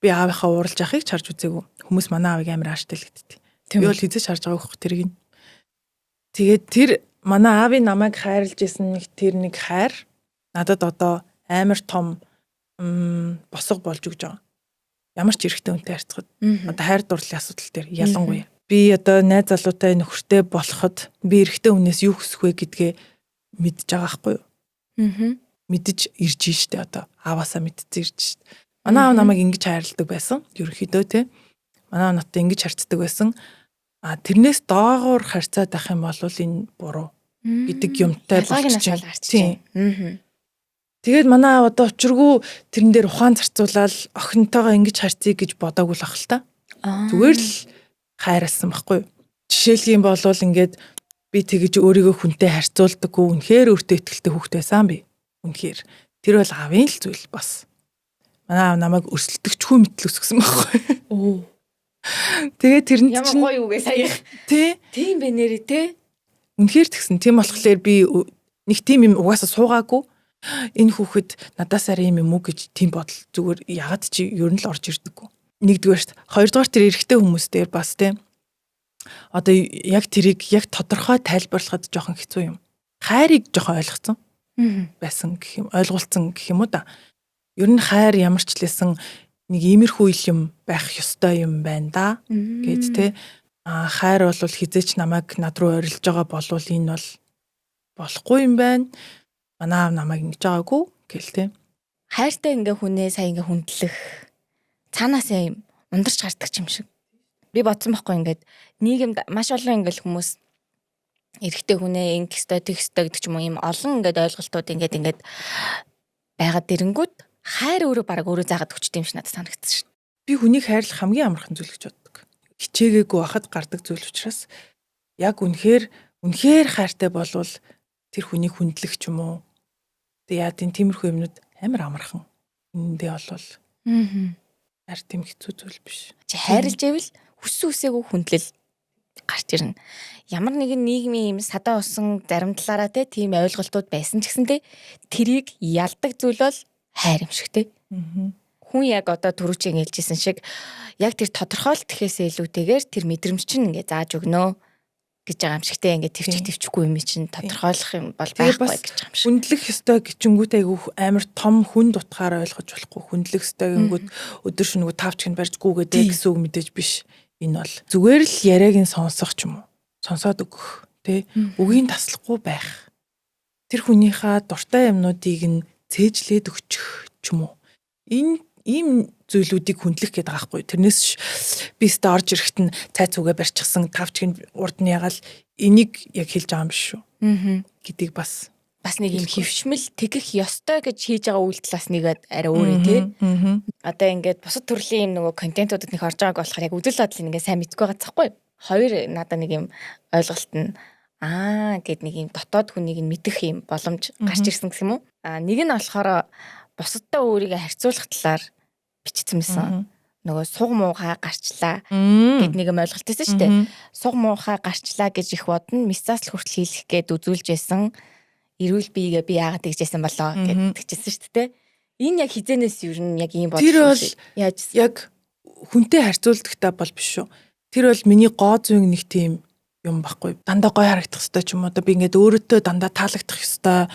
Би аавынхаа ууралж яхахыг чарж үзээгүй. Хүмүүс манай аавыг амар ааштай л гэдэгтэй. Би бол хизэж харж байгаа хөөх тэрийг нь. Тэгээд тэр манай аавын намайг хайрлаж исэн нэг хайр надад одоо амар том босго болж өгч байгаа. Ямар ч эрэгтэй хүнтэй харьцахад одоо хайр дурлалын асуудал дээр ялангуяа. Би одоо найз залуутай нөхөртэй болоход би эрэгтэй хүнээс юу хүсэх вэ гэдгээ мэдж байгаа байхгүй юу? Мэдж ирж штэ одоо ааваасаа мэдчихсэн ирж штэ. Манай аав намайг ингэж хайрладаг байсан. Ерөнхийдөө тий. Манай аав надтай ингэж харьцдаг байсан. Тэрнээс доогуур харьцаад байх юм бол энэ буруу гэдэг юмтай болчихсон. Тэгээд манай аав одоо учиргүй тэрэн дээр ухаан зарцуулаад охинтойгоо ингэж харьцъя гэж бодоагүй л ах л та. Зүгээр л хайрлсан байхгүй юу? Жишээлх юм бол ингээд би тэгэж өөрийгөө хүнтэй харьцуулдаггүй үнэхээр өөртөө ихтэй хүүхэд байсан би. Үнэхээр тэр бол аавын л зүйл бас. Манай аав намайг өрсөлдөгч хүн мэтэл өсгсөн байхгүй. Тэгээд тэрэнд чинь ямар гоё үгээ сая. Тийм бэ нэрээ те. Үнэхээр тэгсэн. Тийм болохоор би нэг тийм юм угаасаа суугаагүй. Энэ хүүхэд надаас арай юм уу гэж тийм бодол зүгээр ягаад чи ер нь л орж ирдэггүй. Нэгдүгээрт, хоёрдугаар тэр эрэгтэй хүмүүс дээр бас тийм одоо яг тэрийг яг тодорхой тайлбарлахад жоохон хэцүү юм. Хайрыг жоохон ойлгоцсон байсан гэх юм, ойлгуулсан гэх юм уу да. Ер нь хайр ямар ч лээсэн нэг иймэрхүү юм байх ёстой юм байна да гэд тэ. Хайр бол хизээч намайг над руу орилж байгаа болвол энэ бол болохгүй юм байна. Манай аав намайг ингэж байгаагүй гэл тэ. Хайртай ингээ хүнээ сая ингээ хүндлэх цаанаас юм ундарч гардаг юм шиг. Би бодсон байхгүй ингээд нийгэмд маш олон ингээл хүмүүс эрэгтэй хүнээ ингэх ёстой, тэгэх ёстой гэдэг ч юм уу юм олон ингээд ойлголтууд ингээд байгаад ирэнгүүт хайр өөрөө баг өөрөө заагаад өгчтэй юм шиг надад санагдсан шүү. Би хүнийг хайрлах хамгийн амархан зүйл гэж боддог. Хичээгээгүй байхад гардаг зүйл учраас яг үнэхээр хайртай болвол тэр хүнийг хүндлэх ч юм уу. Тэгээд энэ тиймэрхүү юмнууд амар амархан. Эндээ болвол хайр тийм хэцүү зүйл биш. Чи хайрлж ивэл хүссэн үсээгүй хүндлэл гарч ирнэ. Ямар нэгэн нийгмийн юм садаа усан зарим талаараа тийм ойлголтууд байсан ч гэсэндээ тэрийг ялдаг зүйл бол хайр юм шиг те. Хүн яг одоо түрүүчийн хэлжсэн шиг яг тэр тодорхойлт гэхээсээ илүүтэйгээр тэр мэдрэмж чинь ингээ зааж өгнө гэж байгаа юм шигтэй ингээ төвчихгүй юм чинь тодорхойлох юм бол байхгүй гэж байгаа юм шиг. Хүндлэх ёстой гिचэнгүүт айгүй амар том хүн дутгаар ойлгож болохгүй. Хүндлэх ёстой гингүүд өдөр шөнөгүй тавчгийн барьжгүй гэдэг гэсэн үг мэдээж биш. Энэ бол зүгээр л яриаг нь сонсох ч юм уу. Сонсоод өгөх тий. Үгийн таслахгүй байх. Тэр хүнийхээ дуртай юмнуудыг нь цээжлээд өгчих ч юм уу. Энэ ийм зүйлүүдийг хүндлэх гэдэг аахгүй. Тэрнээс би өөртөө орж ирэхэд нь цай цугаа барьчихсан тавчгийн урд нь ягаал энийг яг хэлж байгаа юм биш шүү. Гэдгийг бас нэг юм хөвшмөл тэгэх ёстой гэж хийж байгаа үйлдэл бас нэг арай өөр тий. Одоо ингээд бусад төрлийн юм нөгөө контентуудад нэг орж байгааг болохоор яг үдэл бодлыг ингээд сайн мэдгүй байгаа цахгүй. Хоёр надаа нэг юм ойлголт нь гэд нэг юм дотоод хүнийг мэдэх юм боломж гарч ирсэн гэх юм уу. Нэг нь болохоор бусадтай өөрийгөө харьцуулах талаар бичсэн байсан. Нөгөө суг муухай гарчлаа гэд нэг юм ойлголт байсан шүү дээ. Суг муухай гарчлаа гэж их бодно. Мессаж хүртэл хийх гээд үзүүлж байсан. Эрүүл биегээ би яагаад тэгжсэн болоо гэд тэгжсэн шүү дээ. Энэ яг хизэнээс юу нь яг ийм бодсон. Тэр бол яг хүнтэй харьцуулдагтай бол биш шүү. Тэр бол миний гоо зүйн нэг тийм юм баггүй. Дандаа гоё харагдах ёстой ч юм уу. Одоо би ингээд өөрөөдөө дандаа таалагдах ёстой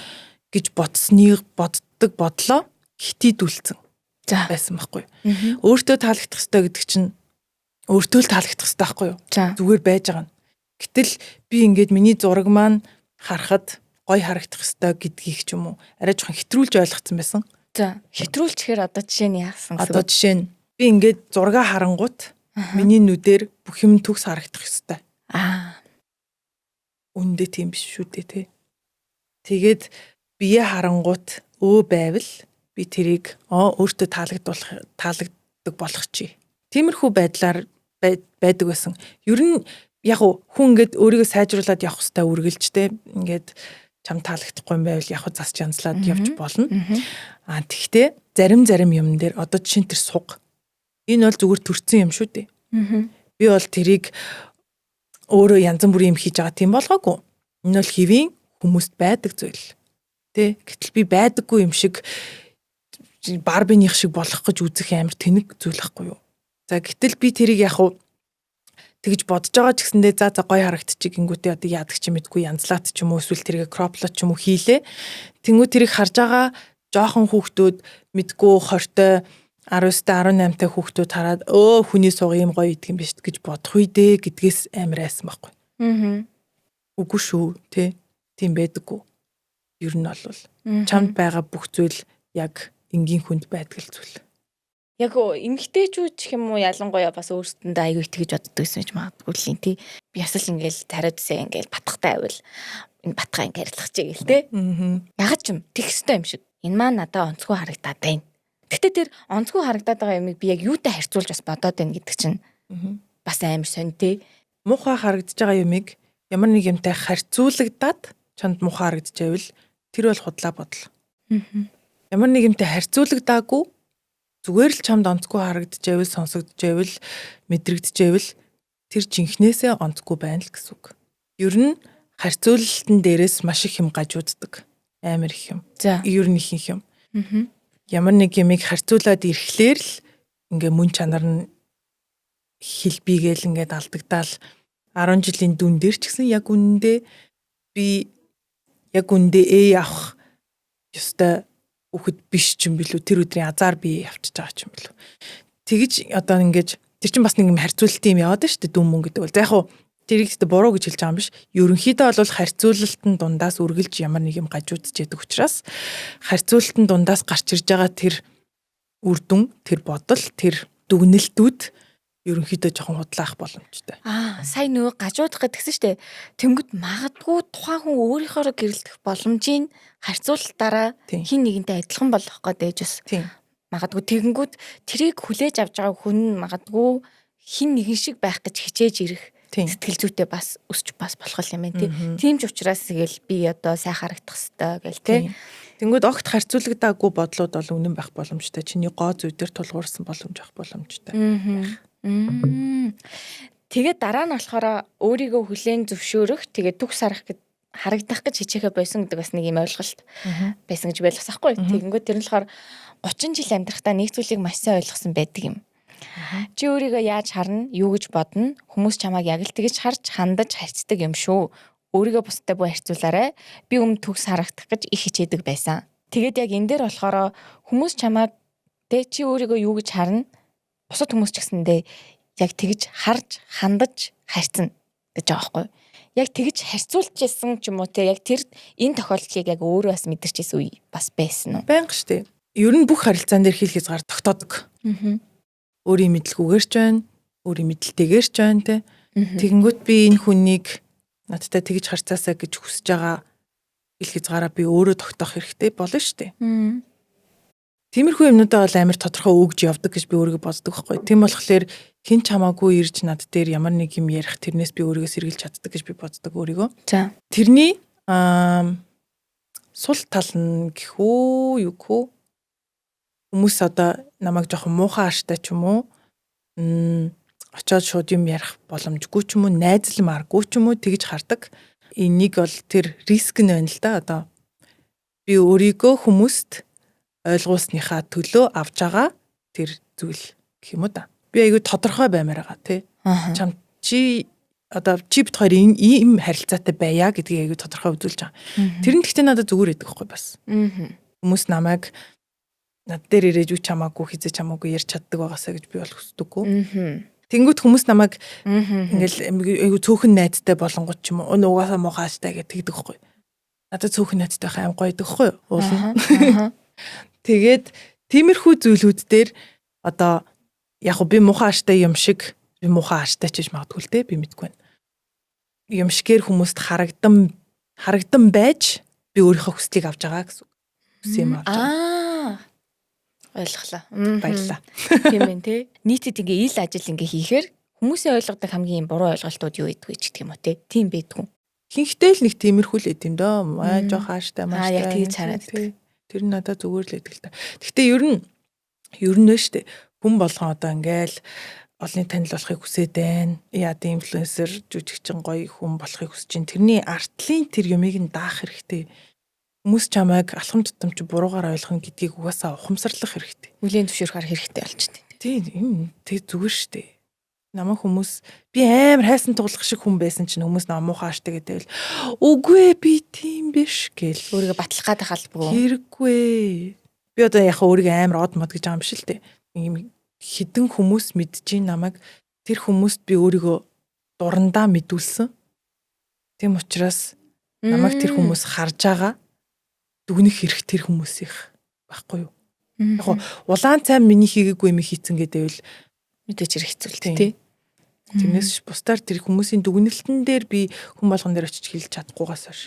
гэж боддог бодлоо хитийдүүлсэн байсан байхгүй. Өөртөө таалагдах хэрэгтэй гэдэг чинь өөртөө л таалагдах хэрэгтэй байхгүй юу? Зүгээр байж байгаа нь. Гэтэл би ингээд миний зураг маань харахад гоё харагдах хэрэгтэй гэдгийг ч юм уу арай жоохон хэтрүүлж ойлгоцсон байсан. За хэтрүүлчихээр одоо жишээ нь яасан гэсэн. Одоо жишээ нь би ингээд зураг харангуут миний нүдээр бүх юм төгс харагдах хэрэгтэй. Үндэ тийм биш шүү дээ тий. Тэгээд бие харангуут байвал би тэрийг өөртөө таалагддаг болох чи. Тиймэрхүү байдлаар байдаг байсан. Ер нь яг хүн ингээд өөрийгөө сайжруулад явах хэрэгтэй үргэлжтэй ингээд чам таалагдахгүй юм байвал яг засч янзлаад явж болно. Тэгтээ зарим юм дээр одоо жишээ нь тэр суг. Энэ бол зүгээр төрсэн юм шүү дээ. Би бол тэрийг өөрөө янз бүрийн юм хийж байгаа тийм болгоогүй. Энэ бол хэвийн хүмүүст байдаг зүйл. Тэ? Гэтэл би байдаггүй юм шиг барбиных шиг болох гэж үзэх амар тэнэг зүйл байхгүй юу? За гэтэл би тэрийг яг тэгж бодож байгаа ч гэсэндээ за гоё харагдчих гингүүтээ одоо яадаг ч юм мэдгүй янзлаад ч юм уу эсвэл тэрийг кроплот ч юм уу хийлээ. Тэнгүү тэрийг харж байгаа жоохон хүүхдүүд мэдгүй 20-той 19-тай 18-тай хүүхдүүд хараад хүний суг юм гоё идэх юм биш гэж бодох үедээ гэдгээс амар айсан байхгүй. Үгүй шүү тий. Тийм байдаггүй. Ер нь бол чамд байгаа бүх зүйл яг энгийн хүнд байдаг л зүйл. Яг эмгтээчүүд ч юм уу ялангуяа бас өөрсдөндөө аягүй итгэж боддог гэсэн ч магадгүй л юм тий. Би бас л ингээл тариадсаа ингээл батхтай байвал энэ батгаа ингээ арилгах чиг гээл тий. Ягд ч юм тэгстэй юм шиг. Энэ маань надад онцгой харагдаад байна. Гэтэ тэр онцгой харагдаад байгаа юмыг би яг юутай харьцуулж бас бодоод байна гэдэг чинь бас амар сонь тий. Муухай харагдаж байгаа юмыг ямар нэг юмтай харьцуулагдаад чанд муухай харагдчихвэл тэр бол худлаа бодол. Ямар нэг юмтай харьцуулагдаагүй зүгээр л чамд онцгүй харагдчихвэл сонсогдчихвэл мэдрэгдчихвэл тэр жинхнээсээ онцгүй байна л гэсэн үг. Ер нь харьцуулалтын дээрээс маш их юм гажууддаг. Амар их юм. Ер нь их юм. Ямар нэг юмыг харьцуулаад ирэхлээр л ингээ мөн чанар нь хэлбигээл ингээд алдагдаал 10 жилийн дүн дээр ч гэсэн яг үнэндээ би яг үнэндээ авах ёстой хүүхэд биш ч юм билүү тэр өдрийн азар би явчихж байгаа ч юм билүү. Тэгэж одоо ингэж тэр чинь бас нэг юм харьцуулалтын юм яваад байна шүү дээ дүн мөн гэдэг бол. За яг хуу тэрийг ч буруу гэж хэлж байгаа юм биш. Ерөнхийдөө бол харьцуулалтын дундаас үргэлж ямар нэг юм гажуудж яадаг учраас харьцуулалтын дундаас гарч ирж байгаа тэр үр дүн, тэр бодол, тэр дүгнэлтүүд ерөнхийдөө жоохон худлаах боломжтой. Сайн нөгөө гажуудах гэдгсэн шүү дээ. Тэнгүүд магадгүй тухайн хүн өөрийнхөө гэрэлтэх боломжийг харьцуулалтаараа хин нэгэнтэй адилхан болох гэдэг бас магадгүй тэгэнгүүт тэрийг хүлээж авч байгаа хүн магадгүй хин нэгэн шиг байх гэж хичээж ирэх сэтгэл зүйтэй бас өсч бас болох юм байна тийм ч учраас тэгэл би одоо сайн харагдах хэрэгтэй гэл тий. Тэнгүүд огт харьцуулагдаагүй бодлууд бол үнэн байх боломжтой. Чиний гоо зүй дээр тулгуурсан боломж байх боломжтой. Тэгээд дараа нь болохоор өөрийгөө хүлээн зөвшөөрөх тэгээд төгс харагдах гэж хичээхэ байсан гэдэг бас нэг юм ойлголт байсан гэж байлгах байхгүй. Тэгэнгүүт тэр нь болохоор 30 жил амьдрахтаа нэг зүйлийг маш сайн ойлгосон байдаг юм. Чи өөрийгөө яаж харна, юу гэж бодно, хүмүүс чамайг яг л тэгж харж хандаж харьцдаг юм шүү. Өөрийгөө бусдад буу харьцуулаарай. Би өмнө төгс харагдах гэж их хичээдэг байсан. Тэгээд яг энэ дээр болохоор хүмүүс чамайг чи өөрийгөө юу гэж харна, бусад хүмүүс ч гэсэндээ яг тэгж харж хандаж харьцна гэж байгаа байхгүй. Яг тэгж харьцуулчихсан ч юм уу те яг тэр энэ тохиолдлыг яг өөрөө бас мэдэрчээсэн үе бас байсан уу? Байнга штэ. Ер нь бүх харилцаан дээр хил хязгаар тогтоодог. Өөрийн мэдлгүйгээр ч байна, өөрийн мэдлэлтэйгээр ч байна те. Тэгэнгүүт би энэ хүнийг надтай тэгж харьцаасаа гэж хүсэж байгаа хил хязгаараа би өөрөө тогтоох хэрэгтэй болно штэ. Тиймэрхүү юмнуудаа бол амар тодорхой өгж явдаг гэж би өөрийгөө боддог байхгүй. Тийм болохоор хэн ч хамаагүй ирж над дээр ямар нэг юм ярих тэрнээс би өөрийгөө сэргийлж чаддаг гэж би боддог өөрийгөө. За. Тэрний сул тал нь гэхүү юу гэхүү хүмүүс одоо намайг жоохон муухай аштай ч юм уу очоод шууд юм ярих боломжгүй ч юм уу найзалмааргүй ч юм уу тэгж хардаг. Энийг бол тэр риск нь байна л да одоо би өөрийгөө хүмүүст ойлгуулсныхаа төлөө авч байгаа тэр зүйл гэх юм уу да. Би айгүй тодорхой баймаар байгаа тий. Чам чи одоо чи бит хоёр ийм харилцаатай байя гэдгийг аягүй тодорхой үзүүлж байгаа. Тэр нь гэхдээ надад зүгээр байдаг байхгүй бас. Хүмүүс намайг над дээр ирээж үу чамаагүй хизээ чамаагүй ярьж чаддаг байгаасаа гэж би бол хүсдэггүй. Тэнгүүт хүмүүс намайг ингээл аягүй цөөхөн найзтай болонгот ч юм уу угаасаа муухайстай гэдэг байхгүй. Надад цөөхөн найзтай байх аим гоё гэдэгхгүй юу? Уулна. Тэгээд тиймэрхүү зүйлүүд дээр одоо яг би муухай ааштай юм шиг би муухай ааштай ч гэж магадгүй л дээ би мэдгүй байна. Юм шигээр хүмүүст харагдан байж би өөрийнхөө хүслийг авч байгаа гэсэн үс юм аа. Ойлголоо. Баярлалаа. Тийм ээ тий. Нийтэд ингээ ил ажил ингээ хийхээр хүмүүсийн ойлгодог хамгийн буруу ойлголтууд юу гэдгийг ч гэх юм уу тий. Тийм байдгүй. Хинхтэй л нэг тиймэрхүү л эд юм дөө. Аа жоох хааштай мааштай. Яг тэгж хараад. Тэр нь надад зүгээр л эдэг л та. Гэхдээ ер нь штэ хүн болгон одоо ингээл олонний танил болохыг хүсээд байна. Яа тийм инфлюенсер жүжигчин гоё хүн болохыг хүсэж чинь тэрний артлын тэр юмыг нь даах хэрэгтэй. Хүмүүс чамайг алхам тутамч буруугаар ойлгоно гэдгийг угаасаа ухамсарлах хэрэгтэй. Үлийн зөвшөөрөхөр хэрэгтэй болж байна. Тийм тэг зүгээр штэ. Намайг хүмүүс би амар хайсан тулах шиг хүн байсан чинь хүмүүс намайг муухай ааштай гэдэг л үгүй би тийм биш гэл өөрийгөө батлах гад халбгүй. Хэрэггүй. Би одоо яхаа өөрийгөө амар од мод гэж байгаа юм биш л дээ. Ийм хідэн хүмүүс мэдчихээн намайг тэр хүмүүст би өөрийгөө дурандаа мэдүүлсэн. Тийм учраас намайг тэр хүмүүс харж байгаа дүгнэх хэрэг тэр хүмүүсийнх байхгүй юу? Яг улаан цай миний хийгээгүй юм хийцэн гэдээвэл мэдээж хэрэг хэцүүлдэг тий. Тэрнээс бусдаар тэр хүмүүсийн дүгнэлтэн дээр би хүн болгон дээр очиж хэлж чадахгүйгаас хойш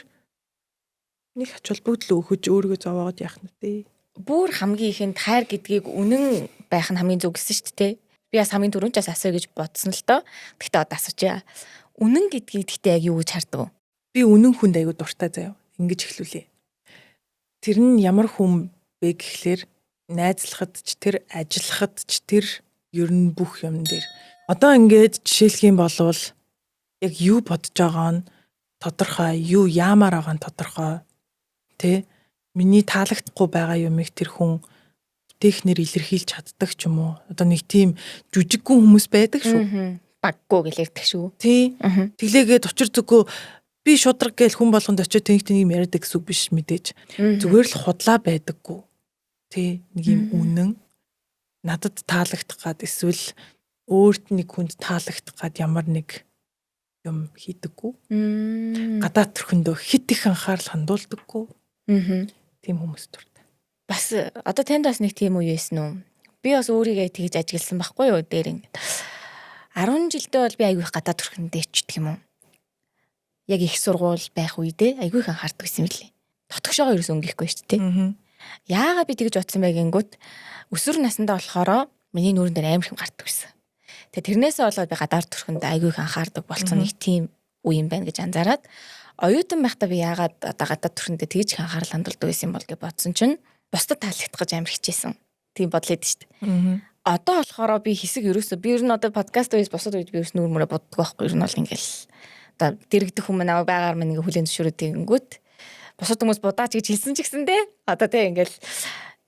нэг ач холбогдол өгөж өөрийгөө зовоогод яах нь тий. Бүр хамгийн ихэнд хайр гэдгийг үнэн байх нь хамгийн зөв гэсэн шүү дээ. Би бас хамгийн түрүүнчээс асууя гэж бодсон л доо. Гэхдээ одоо асуучаа. Үнэн гэдгийг гэхдээ яг юу гэж хардаг вэ? Би үнэн хүнд аягүй дуртай заяа. Ингэж эхлүүлье. Тэр нь ямар хүн бэ гэхлээр найзлахад ч тэр ажиллахад ч тэр ер нь бүх юм дээр. Одоо ингээд жишээлх юм болвол яг юу бодож байгаа нь тодорхой, юу яамаар байгаа нь тодорхой. Тэ? Миний таалагдахгүй байгаа юмыг тэр хүн технэр илэрхийлж чаддаг ч юм уу. Одоо нэг тийм жүжиггүй хүмүүс байдаг шүү. Баггүй гэлэрдэг шүү. Тий. Тэглээгээд учир зүггүй би шудраг гээл хүн болгонд очиод тэнх юм яриадаг гэсэн үг биш мэдээж. Зүгээр л худлаа байдаггүй. Тий. Нэг юм үнэн надад таалагдах гад эсвэл өөрт нэг хүнд таалагдах гад ямар нэг юм хийдэггүй. Гадаад төрхөндөө хит их анхаарал хандуулдаггүй. Тийм хүмүүс дуртай. Бас одоо танд бас нэг тийм үе байсан уу? Би бас өөрийгөө тэгж ажигласан байхгүй юу дээр ингэ. 10 жилдээ бол би айгүй их гадаад төрхөндөө ичдэг юм уу? Яг их сургууль байх үедээ айгүй их анхаардаг гэсэн юм лээ. Дотгошоогоо ерөөс өнгөхгүй шүү дээ. Яагаад би тэгж бодсон бэ гингүүт өсвөр насндаа болохоро миний нүүрэн дээр амар хэм гардаг байсан. Тэгээ тэрнээсээ болоод би гадаад төрхөндөө айгүй их анхаардаг болсон нэг тийм үе юм байна гэж анзаараад оюутан байхдаа би яагаад одоо гадаад төрхөндөө тэгж их анхаарал хандуулдаг байсан бол гэж бодсон чинь бусдад таалагдах гэж амар хичээсэн. Тийм бодлоо шүү дээ. Одоо болохоор би хэсэг ерөөсөө би ер нь одоо подкаст үеэс бусад үед би ерөөс нүүр мөрөө боддог байхгүй. Ер нь бол ингээл одоо дэрэгдэх хүмүүс аваа байгаар минь ингээ хүлэн зөвшөөрөд тэгэнгүүт бусад хүмүүс будаач гэж хэлсэн ч гэсэндээ одоо тэг ингээл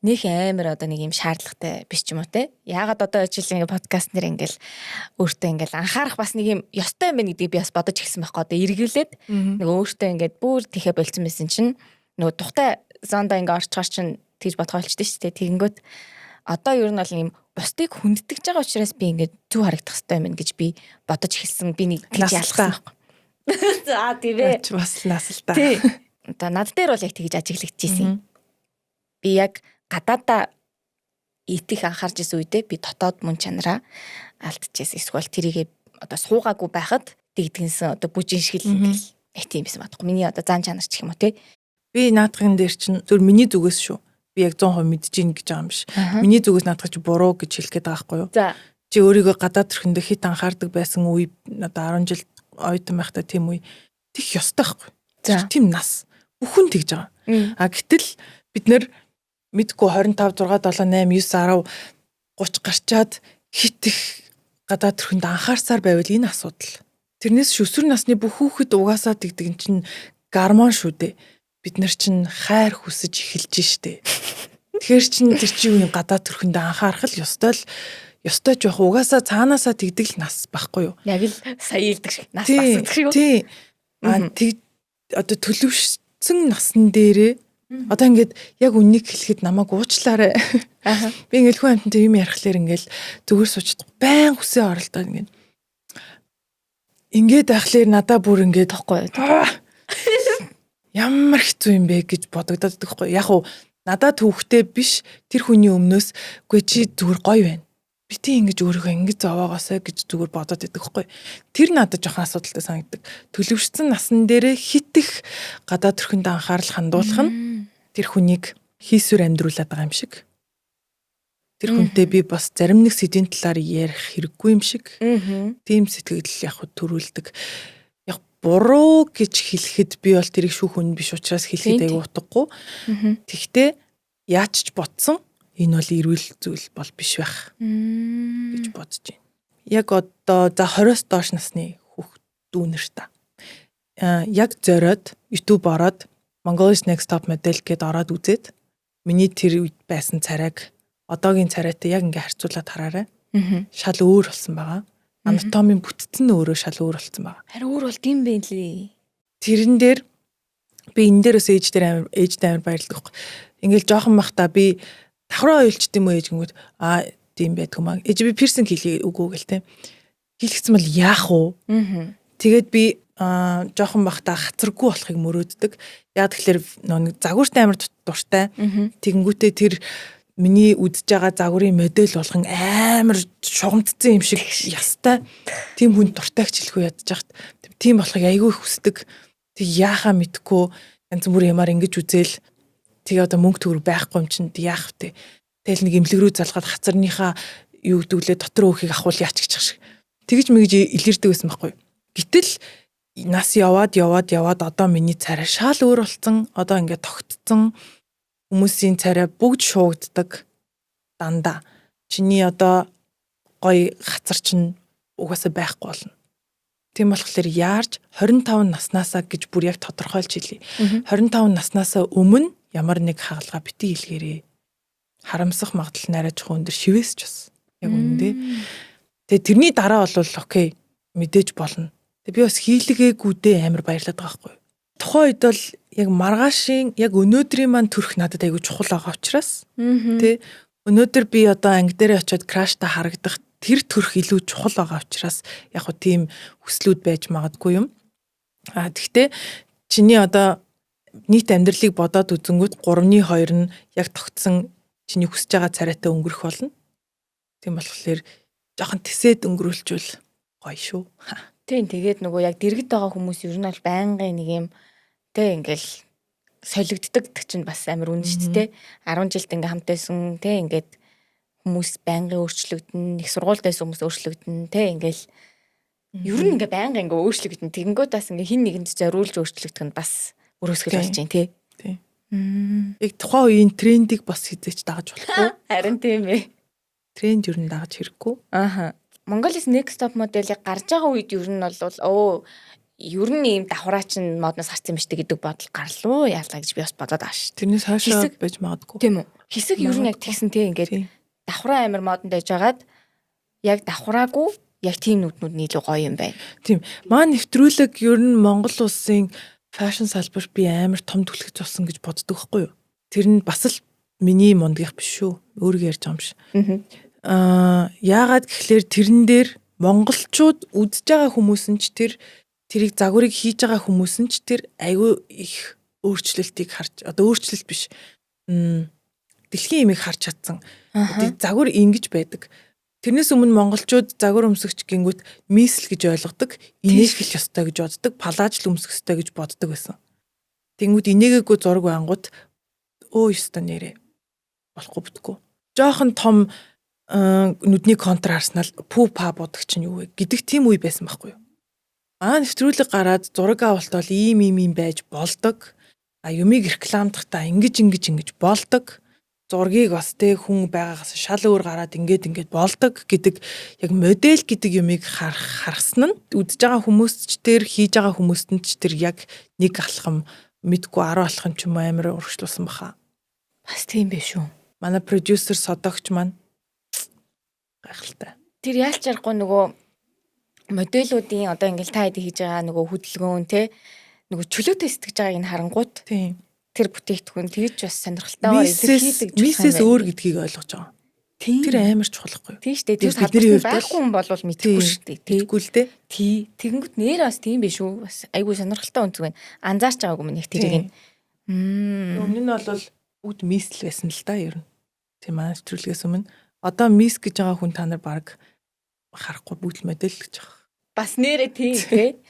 нэг амар одоо нэг юм шаардлагатай биш ч юм уу те. Яагаад одоо жишээ ингээ подкаст нэр ингээл өөртөө ингээл анхаарах бас нэг юм ёстой юм байна гэдгийг би бас бодож эхэлсэн байхгүй. Одоо эргэлээд нэг өөртөө ингээд бүр тэхэ болцсон байсан чинь нөгөө тухтай зонда ингээ орчгаар чинь тэгж бодгоо болчтой шүү дээ. Тэгэнгүүт одоо ер нь бол юм бусдыг хүнддэж байгаа учраас би ингээд зүг харагдах хэрэгтэй юм гэж би бодож эхэлсэн. Би нэг тэгж ялсан байхгүй. За тийм ээ. Бас насалтай. Тий. Одоо над дээр бол яг тэгж ажиглагдчихсэн. Би яг гадаадаа итэх анхаарч исэн үедээ би дотоод мөн чанараа алдчихсан. Эсвэл тэрийгээ одоо суугаагүй байхад дэгдгэнсэн одоо бүжин шиг л ингээл тийм байсан баахгүй. Миний одоо зан чанар ч юм уу те. Би наадхын дээр чинь зөв миний зүгээс шүү. Би яг 100% мэдэж ийн гэж байгаа юм биш. Миний зүгээс наадах чи буруу гэж хэлэх гээд байгаа байхгүй юу? За. Чи өөрийгөө гадаад төрхөндөө хит анхаардаг байсан үе одоо 10 жил оюутан байхдаа тийм үе тэх ёстой байхгүй. За. Тийм нас. Бүхэн тэгж байгаа. А гэтэл бид нэр мэдгүй 25 6 7 8 9 10 30 гарчаад хит их гадаад төрхөнд анхаарсаар байвал энэ асуудал. Тэрнээс өсвөр насны бүх хүүхэд угаасаа тэгдэг эн чинь гормон шүү дээ. Бид нар чинь хайр хүсэж эхэлж штэ. Тэгэхээр чин тэр чинь гадаад төрхөнд анхаарах л ёстой л ёстой ч байх угаасаа цаанаасаа тэгдэг л нас байхгүй юу? Яг л сая илдэг шиг нас басдаг шиг үү? Тий. Одоо төлөвшсөн насн дээрээ одоо ингээд яг үннийг хэлэхэд намайг уучлаарай. Би ингээд хүн амьтантай юм ярихлаар ингээд зүгээр суучдаг. Байн хүсээ оролдоод ингээд байхлаар надаа бүр ингээд тохгүй. Ямар хэцүү юм бэ гэж бодогдоод байхгүй. Яг уу надад түүхтэй биш тэр хүний өмнөөс үгүй чи зүгээр гоё байна. Би тийм ингэж өөрийгөө ингэж зовоогоосоо гэж зүгээр бодоод байдаг байхгүй. Тэр надад жоохон асуудалтай санагддаг. Төлөвшсөн насн дээрээ хит их гадаа төрхөнд анхаарал хандуулах нь тэр хүнийг хийсвэр амьдруулад байгаа юм шиг. Тэр хүнтэй би бас зарим нэг сэдвийн талаар ярих хэрэггүй юм шиг. Тийм сэтгэл яг төрүүлдэг. Яг буруу гэж хэлэхэд би бол тэрийг шүүх хүн биш учраас хэлэхэд аяг утгагүй. Тэгтээ яач ч бодсон энэ бол эрүүл зүйл бол биш байх гэж бодож байна. Яг одоо за 20-оос доош насны хүүхдүүнэр та. Яг зориод YouTube ороод Mongolia's Next Top Model гэдээ ороод үзээд миний тэр үед байсан царайг одоогийн царайтай яг ингээ харьцуулаад хараарай. Шал өөр болсон байгаа. Анатомийн бүтцэн нь өөрөө шал өөр болсон байгаа. Харин өөр бол тийм байх лээ. Тэрэн дээр би энэ дээрээс ээжтэй амар баярлдаг. Ингээл жоохон бахта би давхраа ойлчт юм уу ээж гингүүд тийм байдг юм аа. Ээж би пирсинг хийлээ үгүй гэл те. Хийлгэсэн бол яах уу? Тэгээд би жоохон бахта хацаргүй болохыг мөрөөддөг. Яг тэгэхээр нэг загвартай амар дуртай. Тэгэнгүүтээ тэр миний үдж байгаа загварын модель болгон амар шугамдсан юм шиг ястай. Тийм хүн дуртайч хэлэхгүй ядж хахт. Тийм болохыг айгүй хүсдэг. Тэг яахаа мэдгүй янз бүр ямаар ингэж үзэл тэгээ одоо мөнгө төгрөг байхгүй юм чинь яах вэ? Тэгэл нэг имлэг рүү залгаад хацарныхаа юу гэдүүлээ дотор өөхийг ахуул яач гэж шиг. Тэгэж мэгж илэрдэг байсан байхгүй. Гэтэл нас яваад одоо миний царай шал өөр болсон. Одоо ингээд тогтцсон хүмүүсийн царай бүгд шуугддаг дандаа. Чиний одоо гоё хацар чинь угаасаа байхгүй болно. Тийм болохоор яарч 25 наснаасаа гэж бүр яг тодорхойлж хэлье. 25 наснаасаа өмнө ямар нэг хагалгаа бити хэлгээрээ. Харамсах магадлал нарай жоо өндөр шивээс ч бас. Яг үнэндээ. Тэгээ тэрний дараа бол окей мэдээж болно. Тэгээ би бас хийлгээгүүдээ амар баярлаад байгаа байхгүй. Тухайн үед бол яг маргаашийн яг өнөөдрийн маань төрх надад айгүй чухал байгаа учраас тий өнөөдөр би одоо анги дээр очиод краштай харагдах тэр төрх илүү чухал байгаа учраас яг хөө тийм хүслүүд байж магадгүй юм. Тэгтээ чиний одоо нийт амьдралыг бодоод үзэнгүүт 3-2 нь яг тогтсон чиний хүсэж байгаа царайтай өнгөрөх болно. Тийм болохоор жоохон тэсэд өнгөрүүлчихвэл гоё шүү. Тийм тэгээд нөгөө яг дэргэд байгаа хүмүүс ер нь бол байнгын нэг юм тэ ингээл солигддаг гэдэг чинь бас амар үнэн шүү дээ. 10 жилд ингээм хамт байсан тэ ингээд хүмүүс байнгын өөрчлөгдөн, их сургуультай хүмүүс өөрчлөгдөн тэ ингээл ер нь ингээ байнгын ингээ өөрчлөгдөн. Тэгэнгүүт бас ингээ хин нэгэнд зориулж өөрчлөгдөх нь бас өрөөсгөл болж байна тий. Яг тухайн үеийн трендийг бас хизээч дагаж болохгүй. Харин тийм ээ. Тренд ер нь дагаж хэрэггүй. Mongolia's Next Top Model-ыг гарч байгаа үед ер нь бол ер нь ийм давхраачин модноос харсан юм штэ гэдэг бодол гарлуу яалаа гэж би бас бодоод байгаа ш. Тэрнээс хаашаа байж магадгүй. Тийм үү. Хэсэг ер нь яг тэгсэн тий ингээд давхраа амир модонд байжгаад яг давхраагүй яг тийм нүднүүд нь илүү гоё юм байна. Тийм. Маань нэвтрүүлэг ер нь Монгол улсын фэшн салбар би амар том түлхэж болсон гэж боддог байхгүй юу? Тэр нь бас л миний мундгийнх биш шүү. Өөрийгөө ярьж байгаа юм шиг. Яагаад гэхлээр тэрэн дээр монголчууд үзэж байгаа хүмүүс нь ч тэрийг загварыг хийж байгаа хүмүүс нь ч тэр айгүй их өөрчлөлтийг харж одоо өөрчлөлт биш. Дэлхийн имийг харж чадсан. Загвар ингэж байдаг. Тэрнээс өмнө монголчууд загвар өмсөгч гингүүт мисл гэж ойлгодог, инээх хэл ёстой гэж боддог, палажл өмсөх ёстой гэж боддог байсан. Тэнгүүд инээгээгүй зураг байнгут ёстой нэрээ болохгүй бүтггүй. Жохон том нүдний контур харснаар па бодог чинь юу вэ гэдэг тийм үе байсан байхгүй юу? Нэвтрүүлэг гараад зураг авалт бол ийм байж болдог. Юмыг рекламдахтаа ингэж болдог. Зургийг бас хүн байгаагаас шал өөр гараад ингэж болдог гэдэг яг модель гэдэг юмыг харсан нь үдж байгаа хүмүүст ч тэр хийж байгаа хүмүүст нь ч тэр яг нэг алхам мэдгүй 10 алхам ч юм амар урагшлуулсан баха. Бас тийм биш үү? Манай продюсер Содогч маань Гайхалтай. Тэр яалч аргагүй нөгөө модельүүдийн одоо ингээл та хэд хийж байгаа нөгөө хөдөлгөөн те нөгөө чөлөөтэй сэтгэж байгааг нь харангуут. Тийм. Тэр бүтээгдэхүүн тэгж бас сонирхолтойгоор илэрхийлдэг мисээс өөр гэдгийг ойлгож байгаа. Тэр амар чухалхгүй. Тийм шүү дээ. Тэр бидний байхгүй хүн болвол мэдхгүй шүү дээ. Тэггүй л дээ. Тий. Тэгэнгүүт нэр бас тийм биш үү? Бас айгүй сонирхолтой үнцэг байна. Анзаарч байгаагүй минь их тэрийг нь. Өмнө нь бол бүгд мисл байсан л да ер нь. Тийм манай нэвтрүүлгээс өмнө. Одоо мис гэж байгаа хүн та нар баг харахгүй бүгд модель гэж байгаа. Бас нэрээ тийм тий.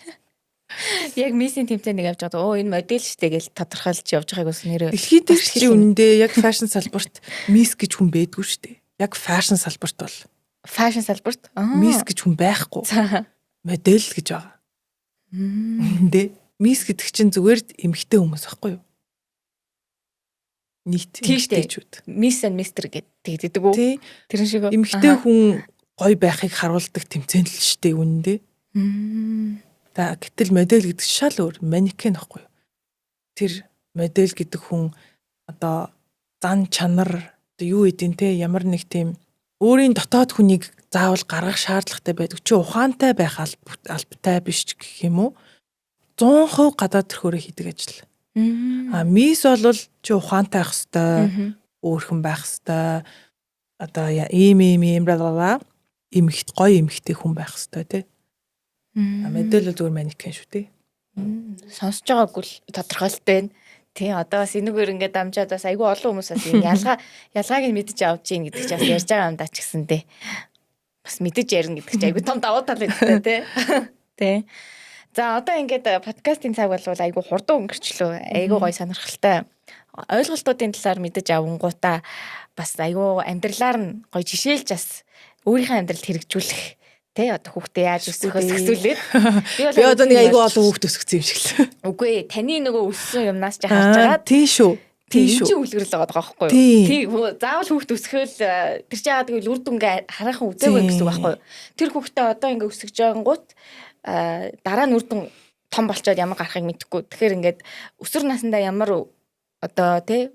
Яг мисийн тэмцээнийг явж байгаа. Энэ модель штэ гэж тодорхойлж явж байгааг бас нэрээ. Дэлхийд чи үнэндээ яг фэшн салбарт мис гэж хүн байдгүй штэ. Яг фэшн салбарт бол. Фэшн салбарт мис гэж хүн байхгүй. Модель гэж байгаа. Үндэ мис гэдэг чинь зүгээр эмэгтэй хүмүүс байхгүй юу? Нийт эмэгтэйчүүд. Мис and мистер гэдэг үү? Тэрэн шиг эмэгтэй хүн гоё байхыг харуулдаг тэмцээн л штэ үнэндээ. Та гэтэл модель гэдэг шал өөр манекен байхгүй юу? Тэр модель гэдэг хүн одоо зан чанар юу эдийн те ямар нэг тийм өөрийн дотоод хүнийг заавал гаргах шаардлагатай байдаг. Чи ухаантай байх албатай биш ч гэх юм уу? 100% гадаад төрхөөрөө хийдэг ажил. Мис бол чи ухаантай байх хэвээр, өөрхөн байх хэвээр одоо ийм эмэгт гоё эмэгтэй хүн байх хэвээр те. Модель зүгээр манекен шүү дээ. Сонсож байгаагүй л тодорхойлттой байна. Тий, одоо бас энэгээр ингээд дамжаад бас айгүй олон хүмүүс бас энэ ялгааг нь мэдэж авч ийн гэдэг чинь бас ярьж байгаа юм даа ч гэсэндээ. Бас мэдэж ярина гэдэг чинь айгүй том давуу тал байдаг тий. Тий. За одоо ингээд подкастын цаг бол айгүй хурдан өнгөрчлөө. Айгүй гоё сонирхолтой ойлголтуудын талаар мэдэж авангуудаа бас айгүй амьдралаар нь гоё жишээлж бас өөрийнхөө амьдралд хэрэгжүүлэх тий одоо хүүхдээ яаж өсгөхөөс хэсүүлээд би одоо нэг айгүй олон хүүхд өсгсөн юм шиг л. Үгүй ээ таны нөгөө өссөн юмнаас ч харж байгаа. Тийм шүү. Тийм шүү. Үлгэрэл байгаа байхгүй юу? Тийм. Заавал хүүхд өсгөөл тэр чи яагаад гэвэл үр дүнгээ хараахан үзээгүй гэсэн үг байхгүй юу? Тэр хүүхдээ одоо ингээ өсгөж байгангууд дараа нь үр дүн том болчоод ямар гарахыг мэдэхгүй. Тэгэхээр ингээд өсвөр насндаа ямар одоо тий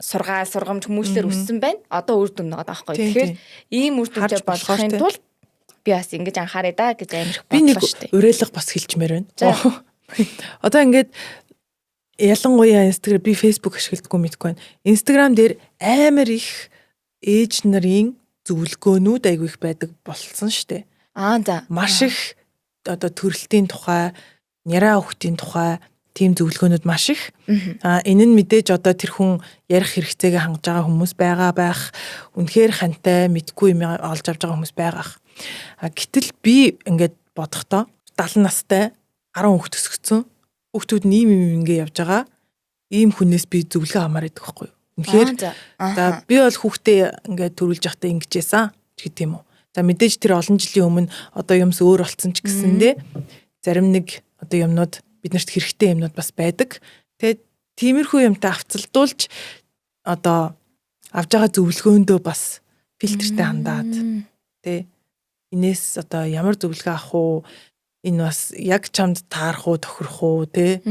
сургамж хүмүүслэр өссөн байна. Одоо үр дүн байгаа байхгүй юу? Тэгэхээр ийм үр дүнтэй болохын тулд би бас ингэж анхаарай да гэж амирх бодлоо шүү дээ. Уриалга бас хэлчмээр байна. Одоо ингээд ялангуяа Instagram би Facebook ашигладаггүй мэдгүй байна. Instagram дээр амар их ээж нарын зөвлөгөөнүүд айгүй их байдаг болсон шүү дээ. За. Маш их одоо төрөлтийн тухай, няраа хүүхдийн тухай тийм зөвлөгөөнүүд маш их. Энэ нь мэдээж одоо тэр хүн ярих хэрэгцээгээ хангаж байгаа хүмүүс байгаа байх. Үнэхээр хантай мэдгүй юм олж авч байгаа хүмүүс байгаа. Гэтэл би ингээд бодохдоо 70 настай 10 хүүхд өсгсөн. Хүүхдүүд ийм ингээ явж байгаа. Ийм хүнээс би зөвлөгөө авмаар байдаг байхгүй юу? Үнэхээр за би бол хүүхдээ ингээд төрүүлж явахдаа ингэжсэн гэдэг юм уу. За мэдээж тэр олон жилийн өмнө одоо юмс өөр болцсон ч гэсэндээ зарим нэг одоо юмнууд биднэрт хэрэгтэй юмнууд бас байдаг. Тэгээд тиймэрхүү юмтай авцалдуулж одоо авж байгаа зөвлөгөөндөө бас фильтртэй хандаад тэ энэс одоо ямар зөвлөгөө авах уу? Энэ бас яг чамд таарах уу, тохирох уу тэ?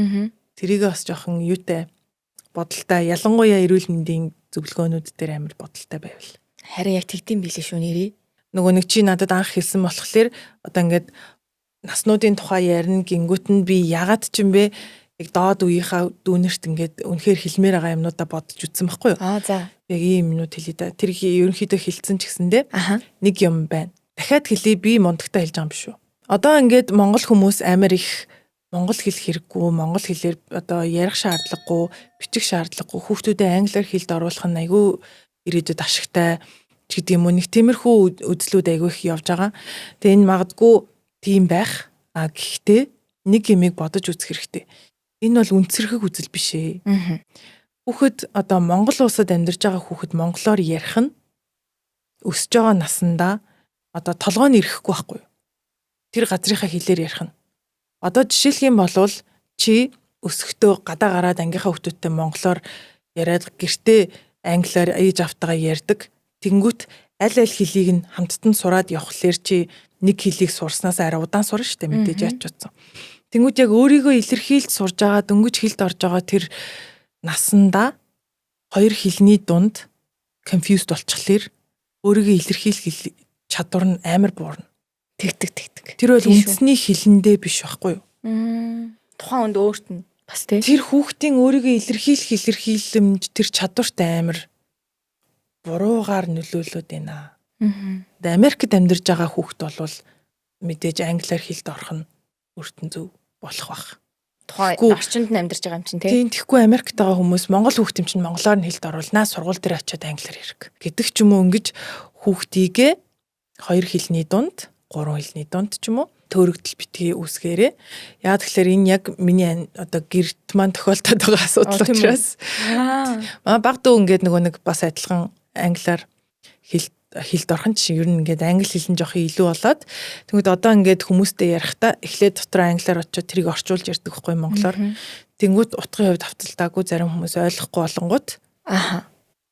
Тэрийг бас жоохон юутай бодолтой ялангуяа эрүүл мэндийн зөвлөгөөнүүд дээр амар бодолтой байвал. Харин яг тэгдэм билээ шүү нэрээ. Нөгөө нэг чи надад анх хэлсэн болохоор одоо ингээд наснуудын тухай ярина гингүүт нь би ягаад ч юм бэ яг доод үеийнхаа дүүнерт ингээд үнэхээр хэлмээр байгаа юмнуудаа бодож үзсэн байхгүй юу? За. Яг ийм юмнууд хэлээ да. Тэр ерөнхийдөө хэлсэн ч гэсэндээ нэг юм байна. Дахиад хэлээ би мундагтаа хэлж байгаа юм биш үү? Одоо ингээд монгол хүмүүс амар их монгол хэл хэрэггүй, монгол хэлээр одоо ярих шаардлагагүй, бичих шаардлагагүй, хүүхдүүдэд англиар хэлд оруулах нь айгүй ирээдүйд ашигтай гэдэг юм уу? Нэг тиймэрхүү үзлүүд айгүй их явж байгаа. Тэгээ энэ магадгүй тийм байх. Гэхдээ нэг юмыг бодож үзэх хэрэгтэй. Энэ бол үнцэрхэг үзэл биш ээ. Хүүхэд одоо монгол улсад амьдарч байгаа хүүхэд монголоор ярих нь өсөж байгаа насандаа одоо толгойн ирэхгүй байхгүй юу? Тэр газрынхаа хэлээр ярих нь. Одоо жишээлх юм бол чи өсөхдөө гадаа гараад ангийнхаа хүүхдүүдтэй монголоор яриад гэртээ англиар ээж автагаа ярьдаг. Тэнгүүт аль хэлийг нь хамттан сураад явхлаэр чи нэг хэлийг сурснаас арай удаан сурна шүү дээ мэдээж яач утсан. Тэнгүүт яг өөрийгөө илэрхийлж сурж байгаа дөнгөж хэлд орж байгаа тэр насандаа хоёр хэлний дунд confused болчихлоор өөрийгөө илэрхийлэх чадвар нь амар буурна. Тэгдэг. Тэр бол үндэсний хилэндээ биш байхгүй юу? Тухайн хүнд өөрт нь бас тий. Тэр хүүхдийн өөрийгөө илэрхийлэмж тэр чадварт амар буруугаар нөлөөлөд байна. Америкт амьдарж байгаа хүүхд бол мэдээж англиар хэлд орох нь өөртөө зөв болох бах. Тухайн орчинд нь амьдарч байгаа юм чинь тий. Тийм тэгэхгүй Америкт байгаа хүмүүс Монгол хүүхд юм чинь монголоор нь хэлд оруулнаа сургууль дээр очиод англиар хэрэг гэдэг ч юм уу ингэж хүүхдийгээ 2 хэлний дунд 3 хэлний дунд ч юм уу төөрөгдөл битгий үүсгээрээ. Яа тэгэхээр энэ яг миний одоо гэрт маань тохиолдоод байгаа асуудал учраас баг дүү ингээд нэг бас адилхан англиар хэлд орхон чинь ер нь ингээд англи хэл нь жоох илүү болоод тэгвэл одоо ингээд хүмүүстэй ярихдаа эхлээд дотор англиар очиод тэрийг орчуулж ярьдаг хгүй монголоор. Тэнгүүт утгын хувьд авталтаагүй зарим хүмүүс ойлгохгүй болонгууд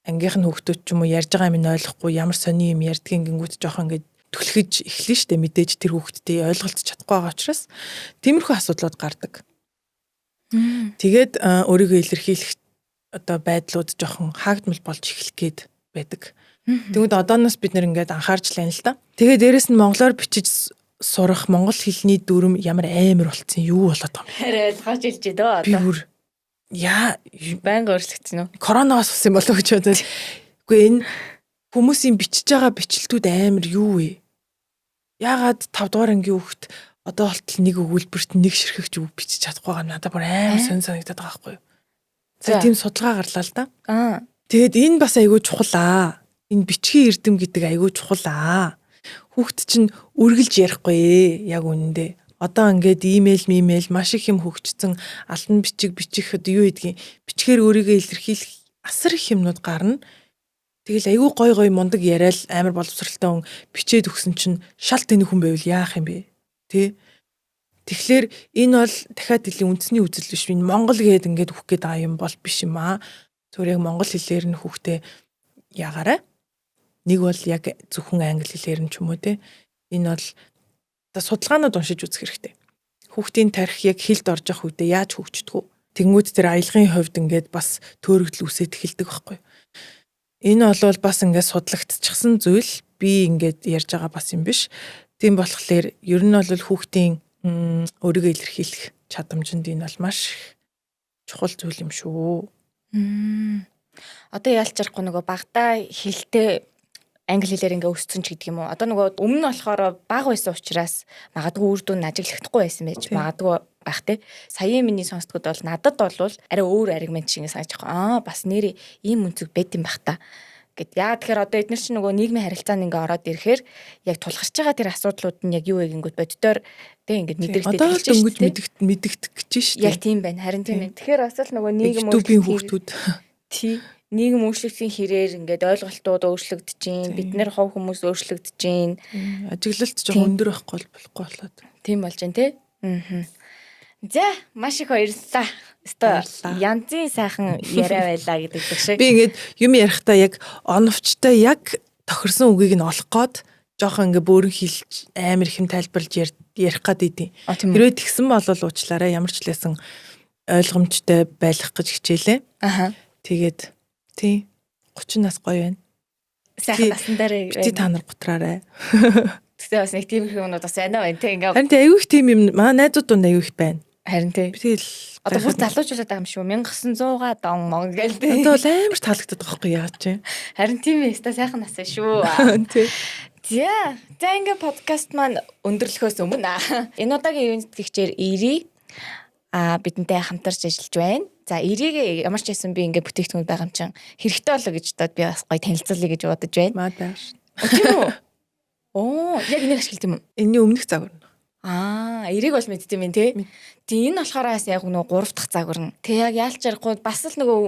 ангийнх нь хүүхдүүд ч юм уу ярьж байгаа юм ойлгохгүй ямар сони юм ярьдгийг гингүүт жоох ингээд түлхэж эхлэн штэ мэдээж тэр хүүхдтэй ойлголцож чадахгүй байгаа учраас тиймэрхүү асуудлууд гардаг. Тэгээд өөрийгөө илэрхийлэх одоо байдлууд жоохон хаагдмал болж эхлэх гээд байдаг. Тэгвэл одооноос бид нэр ингээд анхаарч лайна л да. Тэгээ дээрэс нь монголоор бичиж сурах монгол хэлний дүрм ямар амар болцсон юу болоод байгаа юм. Харин ойлгож илж дөө одоо. Би бүр байнга өөрчлөгдсөн үү? Коронавирус болсон юм болов гэж бодоод. Үгүй энэ хүмүүсийн бичиж байгаа бичлэлтүүд амар юу вэ? Яагаад 5 дугаар ангийн хүүхд одоо болтол нэг өгүүлбэрт нэг ширхэгч бичиж чадахгүй байгаа надад бүр амар санагдаад байгаа байхгүй юу? За тийм судалгаа гарлаа л да. Тэгээд энэ бас айгүй чухал. Энэ бичгийн эрдэм гэдэг айгүй чухал. Хүүхд чинь үргэлж ярихгүй яг үнэндээ. Одоо ингээд имэйл маш их юм хөгжсөн алтан бичих одоо юу гэдгийг бичгээр өөрийгөө илэрхийлэх асар их юмнууд гарна. Тэгэл айгүй гой мундаг яриад амар боловсралтай хүн бичээд өгсөн чинь шал тэнэг хүн байвал яах юм бэ? Тэ? Тэгэхээр энэ бол дахиад хэлний үндэсний үзэл биш. Энэ монгол гээд ингээд өгөх гээд байгаа юм бол биш юм аа. Зүгээр яг монгол хэлээр нь хүүхдээ ягаарай. Нэг бол яг зөвхөн англи хэлээр нь ч юм уу те. Энэ бол одоо судалгаанууд уншиж үзэх хэрэгтэй. Хүүхдийн тарих яг хэлд орж явах үедээ яаж хөгждөг вэ? Тэнгүүд тэр аялгын хувьд ингээд бас төөрөгдөл үсээд эхэлдэг байхгүй. Энэ бол бас ингээд судлагдчихсан зүйл. Би ингээд ярьж байгаа бас юм биш. Тийм болохоор ер нь бол хүүхдийн өөрийгөө илэрхийлэх чадамжинд энэ бол маш чухал зүйл юм шүү. Одоо яалчрахгүй нөгөө багтаа хэлтэй англи хэлээр ингээ өссөн ч гэдэг юм уу. Одоо нөгөө өмнө нь болохоор бага байсан учраас магадгүй үр дүн ажиглахдаггүй байсан байж магадгүй байх те. Саяын миний сонсдгод бол надад бол арай өөр аргумент шиг санаж байгаа. Бас нэр ийм үнцэг байд юм бах та гэд. Яа тэгэхээр одоо эдгээр чинь нөгөө нийгмийн харилцаанд ингээ ороод ирэхээр яг тулгарч байгаа тэр асуудлууд нь яг юу вэ гингүүд боддоор тэг ингээ мэдрэгдэж хэлж байна. Одоо мэдэгдэх гэж шүү дээ. Яг тийм байна. Харин тийм байна. Тэгэхээр бас л нөгөө нийгэм хүүхдүүд тий нийгэм өөрчлөгдсөн хэрээр ингээд ойлголтууд өөрчлөгдөж гин бид нэр хов хүмүүс өөрчлөгдөж гин ажиглалт жоо өндөр байхгүй болохгүй болоод тийм болж байна те. За маш их баярлалаа. Өстой янзын сайхан яриа байлаа гэдэг шиг. Би ингээд юм ярихдаа яг оновчтой яг тохирсон үгийг нь олох гээд жоохон ингээд бөөрн хэлж амар их юм тайлбарлаж ярих гээд идэв. Хэрвээ тэгсэн бол уучлаарай ямар ч лээсэн ойлгомжтой байх гэж хичээлээ. Тэгээд тий 30 нас гоё байна. Сайхан насан дээр бити та нар готраарай. Тэгтээ бас нэг тийм юмнууд бас байна байна тий ингээ. Харин аюу их тийм юм манай найзууд дунд аюу их байна. Харин тий. Тэгэл одоо бүр залуучуулаад байгаа юм шүү. 1900-га дон монгол гээл тий. Одоо бол амар таалагдаад байгаа байхгүй яа чи. Харин тийм ээ. Өстой сайхан нас шүү. Тий. За ингээ подкаст маань өндөрлөхөөс өмнө энэ удаагийн ивент гихчээр Ири бидэнтэй хамтарч ажиллаж байна. За Ирийг ямар ч байсан би ингээ бүтээгдэхүүн байгаа юм чинь хэрэгтэй болоо гэж бодоод би бас гоё танилцуулъя гэж бодож байна. Маа тааш. Тийм үү? Оо, яг энийг ашиглав юм уу? Энийн өмнөх загвар. Ирийг бол мэддэм юм тий. Тэгээ энэ болохоораас яг нөгөө 3 дахь загвар нь. Тэг яг яалч ярихгүй бас л нөгөө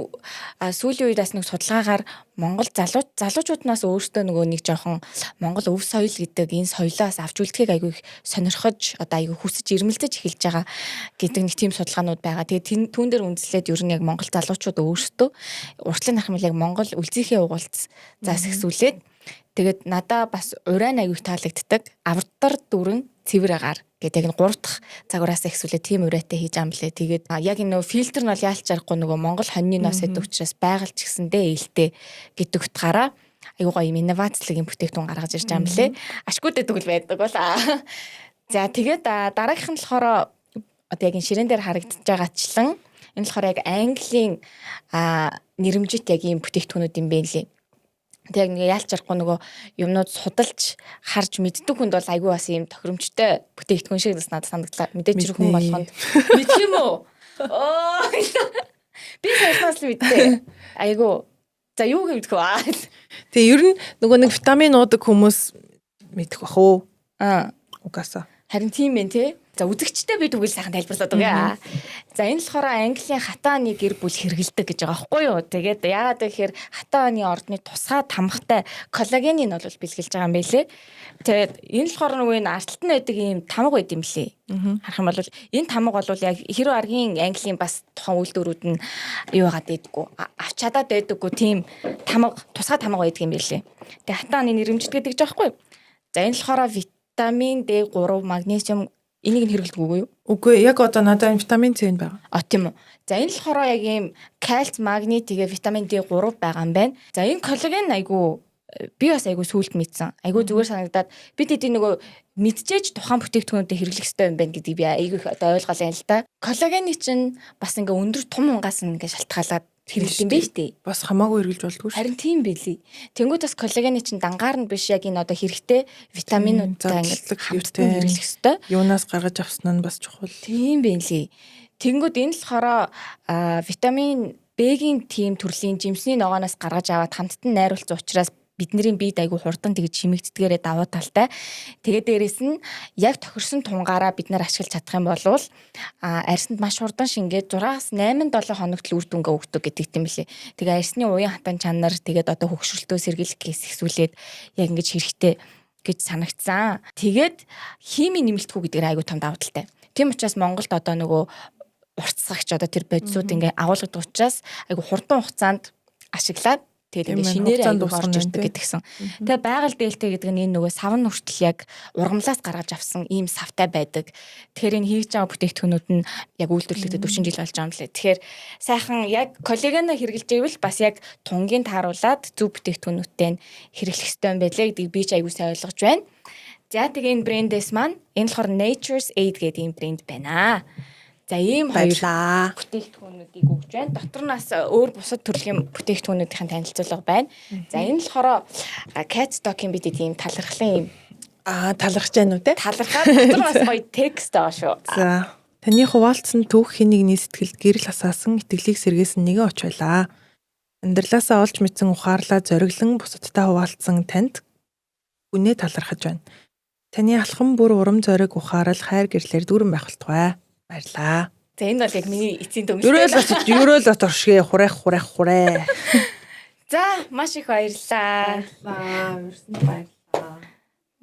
сүүлийн үед бас нэг судалгаагаар Монгол залуучууднаас өөртөө нөгөө нэг жоохон Монгол өв соёл гэдэг энэ соёлоос авч үлдэхийг айгүй сонирхож одоо айгүй хүсэж ирмэлзэж эхэлж байгаа гэдэг нэг тийм судалгаанууд байгаа. Тэгээ түүн дээр үндэслээд ер нь яг Монгол залуучууд өөртөө уртлын нархмал яг Монгол үлзийхээ угуулц засагсүүлээд тэгээд надаа бас урайн аягүй таалагддаг авдар дүрэн цэвэр агаар гэдэг яг 3 дахь загвараас ихсүүлээ тийм урайтай хийж амлаа. Тэгээд яг энэ нөгөө фильтр нь бол яалч аргагүй нөгөө Монгол хоньны нос гэдэг учраас байгаль ч гэсэндээ ээлтэй гэдэг утгаараа аюу гоё юм инновацлог юм бүтээгдэхүүн гаргаж ирж байгаа юм лээ. Ашгүйтэй тэгвэл байдаг бол. За тэгээд дараагийнх нь болохоор одоо яг энэ ширээн дээр харагдаж байгаачлан энэ болохоор яг Английн нэрэмжит яг ийм бүтээгдэхүүнүүд юм бэ лээ. Тэг нэг яалч арахгүй нөгөө юмнууд судалж харж мэддэг хүнд бол айгүй бас ийм тохиромжтой бүтээгдэхүүн шиг надад санагдлаа. Мэдээж хүн болгонд мэдх юм уу? Би сайнаас л мэдтээ. Айгүй. За юу гэвдэх вэ? Тэгээ ер нь нөгөө нэг витамин уудаг хүмүүс мэдэх бах уу? Угаасаа. Харин тийм байх тий. За үзэгчтэй би тэгвэл сайхан тайлбарлаад өгье. За энэ болохоор Английн хатааны гэр бүл хэрэгэлдэг гэж байгаа байхгүй юу? Тэгээд яагаад гэхээр хатааны ордны тусгай тамгатай коллагеныг нь бол бэлгэлж байгаа юм байлээ. Тэгээд энэ болохоор нөгөө энэ арталт нь байдаг ийм тамга байд юм лээ. Харах юм бол энэ тамга бол яг хэрэв аргийн Английн бас тухайн үйлдвэрүүд нь юу яагаад байдаггүй авч чадаад байдаггүй тийм тамга тусгай тамга байдаг юм байлээ. Тэгээд хатааны нэрэмждэг гэдэг жаахгүй юу? За энэ болохоор витамин D3, магнезиум энийг нь хэрэглэдэг үгүй юу? Үгүй яг одоо надад витамин C байгаа. Тийм үү. За энэ болохоор яг ийм кальц, магний тэгээ витамин D3 байгаа юм байна. За энэ коллаген айгу би бас айгу сүулт мэдсэн. Айгу зүгээр санагдаад бид эдийн нөгөө мэдчихэж тухайн бүтээгдэхүүнүүдэд хэрэглэх хэрэгтэй юм байна гэдгийг би айгу их одоо ойлгоолаа л да. Коллагены чинь бас ингээ өндөр том унгаас ингээ шалтгаалаад хэрэглэдэг юм байна шүү дээ. Бас хамаагүй хэрэглэж болдгоо шүү. Харин тийм байлий. Тэнгүүд бас коллагены чинь дангаар нь биш яг энэ одоо хэрэгтэй витаминуудтай ингээ хамтдан хэрэглэх хэрэгтэй. Юунаас гаргаж авсан нь бас чухал. Тийм байлий. Тэнгүүд энэ л болохоор витамин B-гийн тийм төрлийн жимсний ногооноос гаргаж аваад хамтдан найруулсан учраас бидний биед айгүй хурдан тэгж шимэгддгээрээ давуу талтай. Тэгээд дээрэс нь яг тохирсон тунгаараа бид нар ашиглаж чадах юм бол арьсанд маш хурдан шингээд 6-8 7 хоногт л үр дүнгээ өгдөг гэдэг юм лээ. Тэгээ арьсны уян хатан чанар тэгээд одоо хөгшрөлтөө сэргийлэх хэсгүүлээд яг ингэж хэрэгтэй гэж санагдсан. Тэгээд химийн нэмэлтгүү гэдгээр айгүй том давуу талтай. Тийм учраас Монголд одоо нөгөө уртсагч одоо тэр бодисууд ингээ агуулгадаг учраас айгүй хурдан хугацаанд ашиглаад тэгээд ингээ шинээр айгүй орж ирдэг гэдгсэн. Тэгээ байгаль дээлтэй гэдэг нь энэ нөгөө савн хүртэл яг ургамлаас гаргаж авсан ийм савтай байдаг. Тэгэхээр энэ хийж байгаа бүтээгдэхүүнүүд нь яг үйлдвэрлэгдээд 40 жил болж байгаа юм лээ. Тэгэхээр сайхан яг коллагена хэрэглэж ивэл бас яг тунгийн тааруулаад зөв бүтээгдэхүүнүүдтэй хэрэглэх ёстой юм байлээ гэдгийг би ч айгүй сайн ойлгож байна. За тэгээ энэ брэндээс маань энэ болохоор Nature's Aid гэдэг ийм брэнд байна. За ийм хоёулаа бүтээгдэхүүнүүдийг өгж байна. Дотор нас өөр бусад төрлийн бүтээгдэхүүнүүдийн танилцуулга байна. За энэ болохоор Catstock-ийн бид ийм талархлын ийм талархаж байна уу те? Талархаад дотор нас гоё текст байгаа шүү. За таны хуваалцсан түүх хинэгний сэтгэлд гэрэл асаасан итгэлийг сэргээсэн нэгэн оч байлаа. Амьдралаасаа олж мэдсэн ухаарлаа зориглон бусадтай хуваалцсан танд үнэ талархаж байна. Таны алхам бүр урам зориг ухаарал хайр гэрлэр дүүрэн байх болтугай. Баярлаа. За энэ бол яг миний эцсийн дүнс. Ерөөл бат оршгэ хураа. За маш их баярлаа. Өрсөнд баярлаа.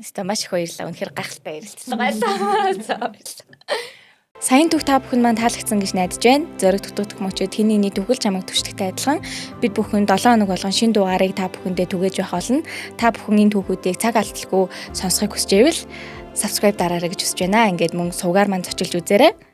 Нэстэ маш их баярлаа. Үнэхээр гайхалтай ярилцсан баярлаа. Сайн түүх та бүхэн маань таалагдсан гэж найдаж байна. Зориг дутагдах мөчөд тэний түүхэл чамайг түшигтэй адилхан бид бүхэн 7 хоног болгон шинэ дугаарыг та бүхэндээ түгээж байх болно. Та бүхэн энэ түүхүүдийг цаг алдалгүй сонсохыг хүсэж байвал subscribe дараарай гэж хүсэж байна. Ингээд мөн сувгаар маань зочилж үзээрэй.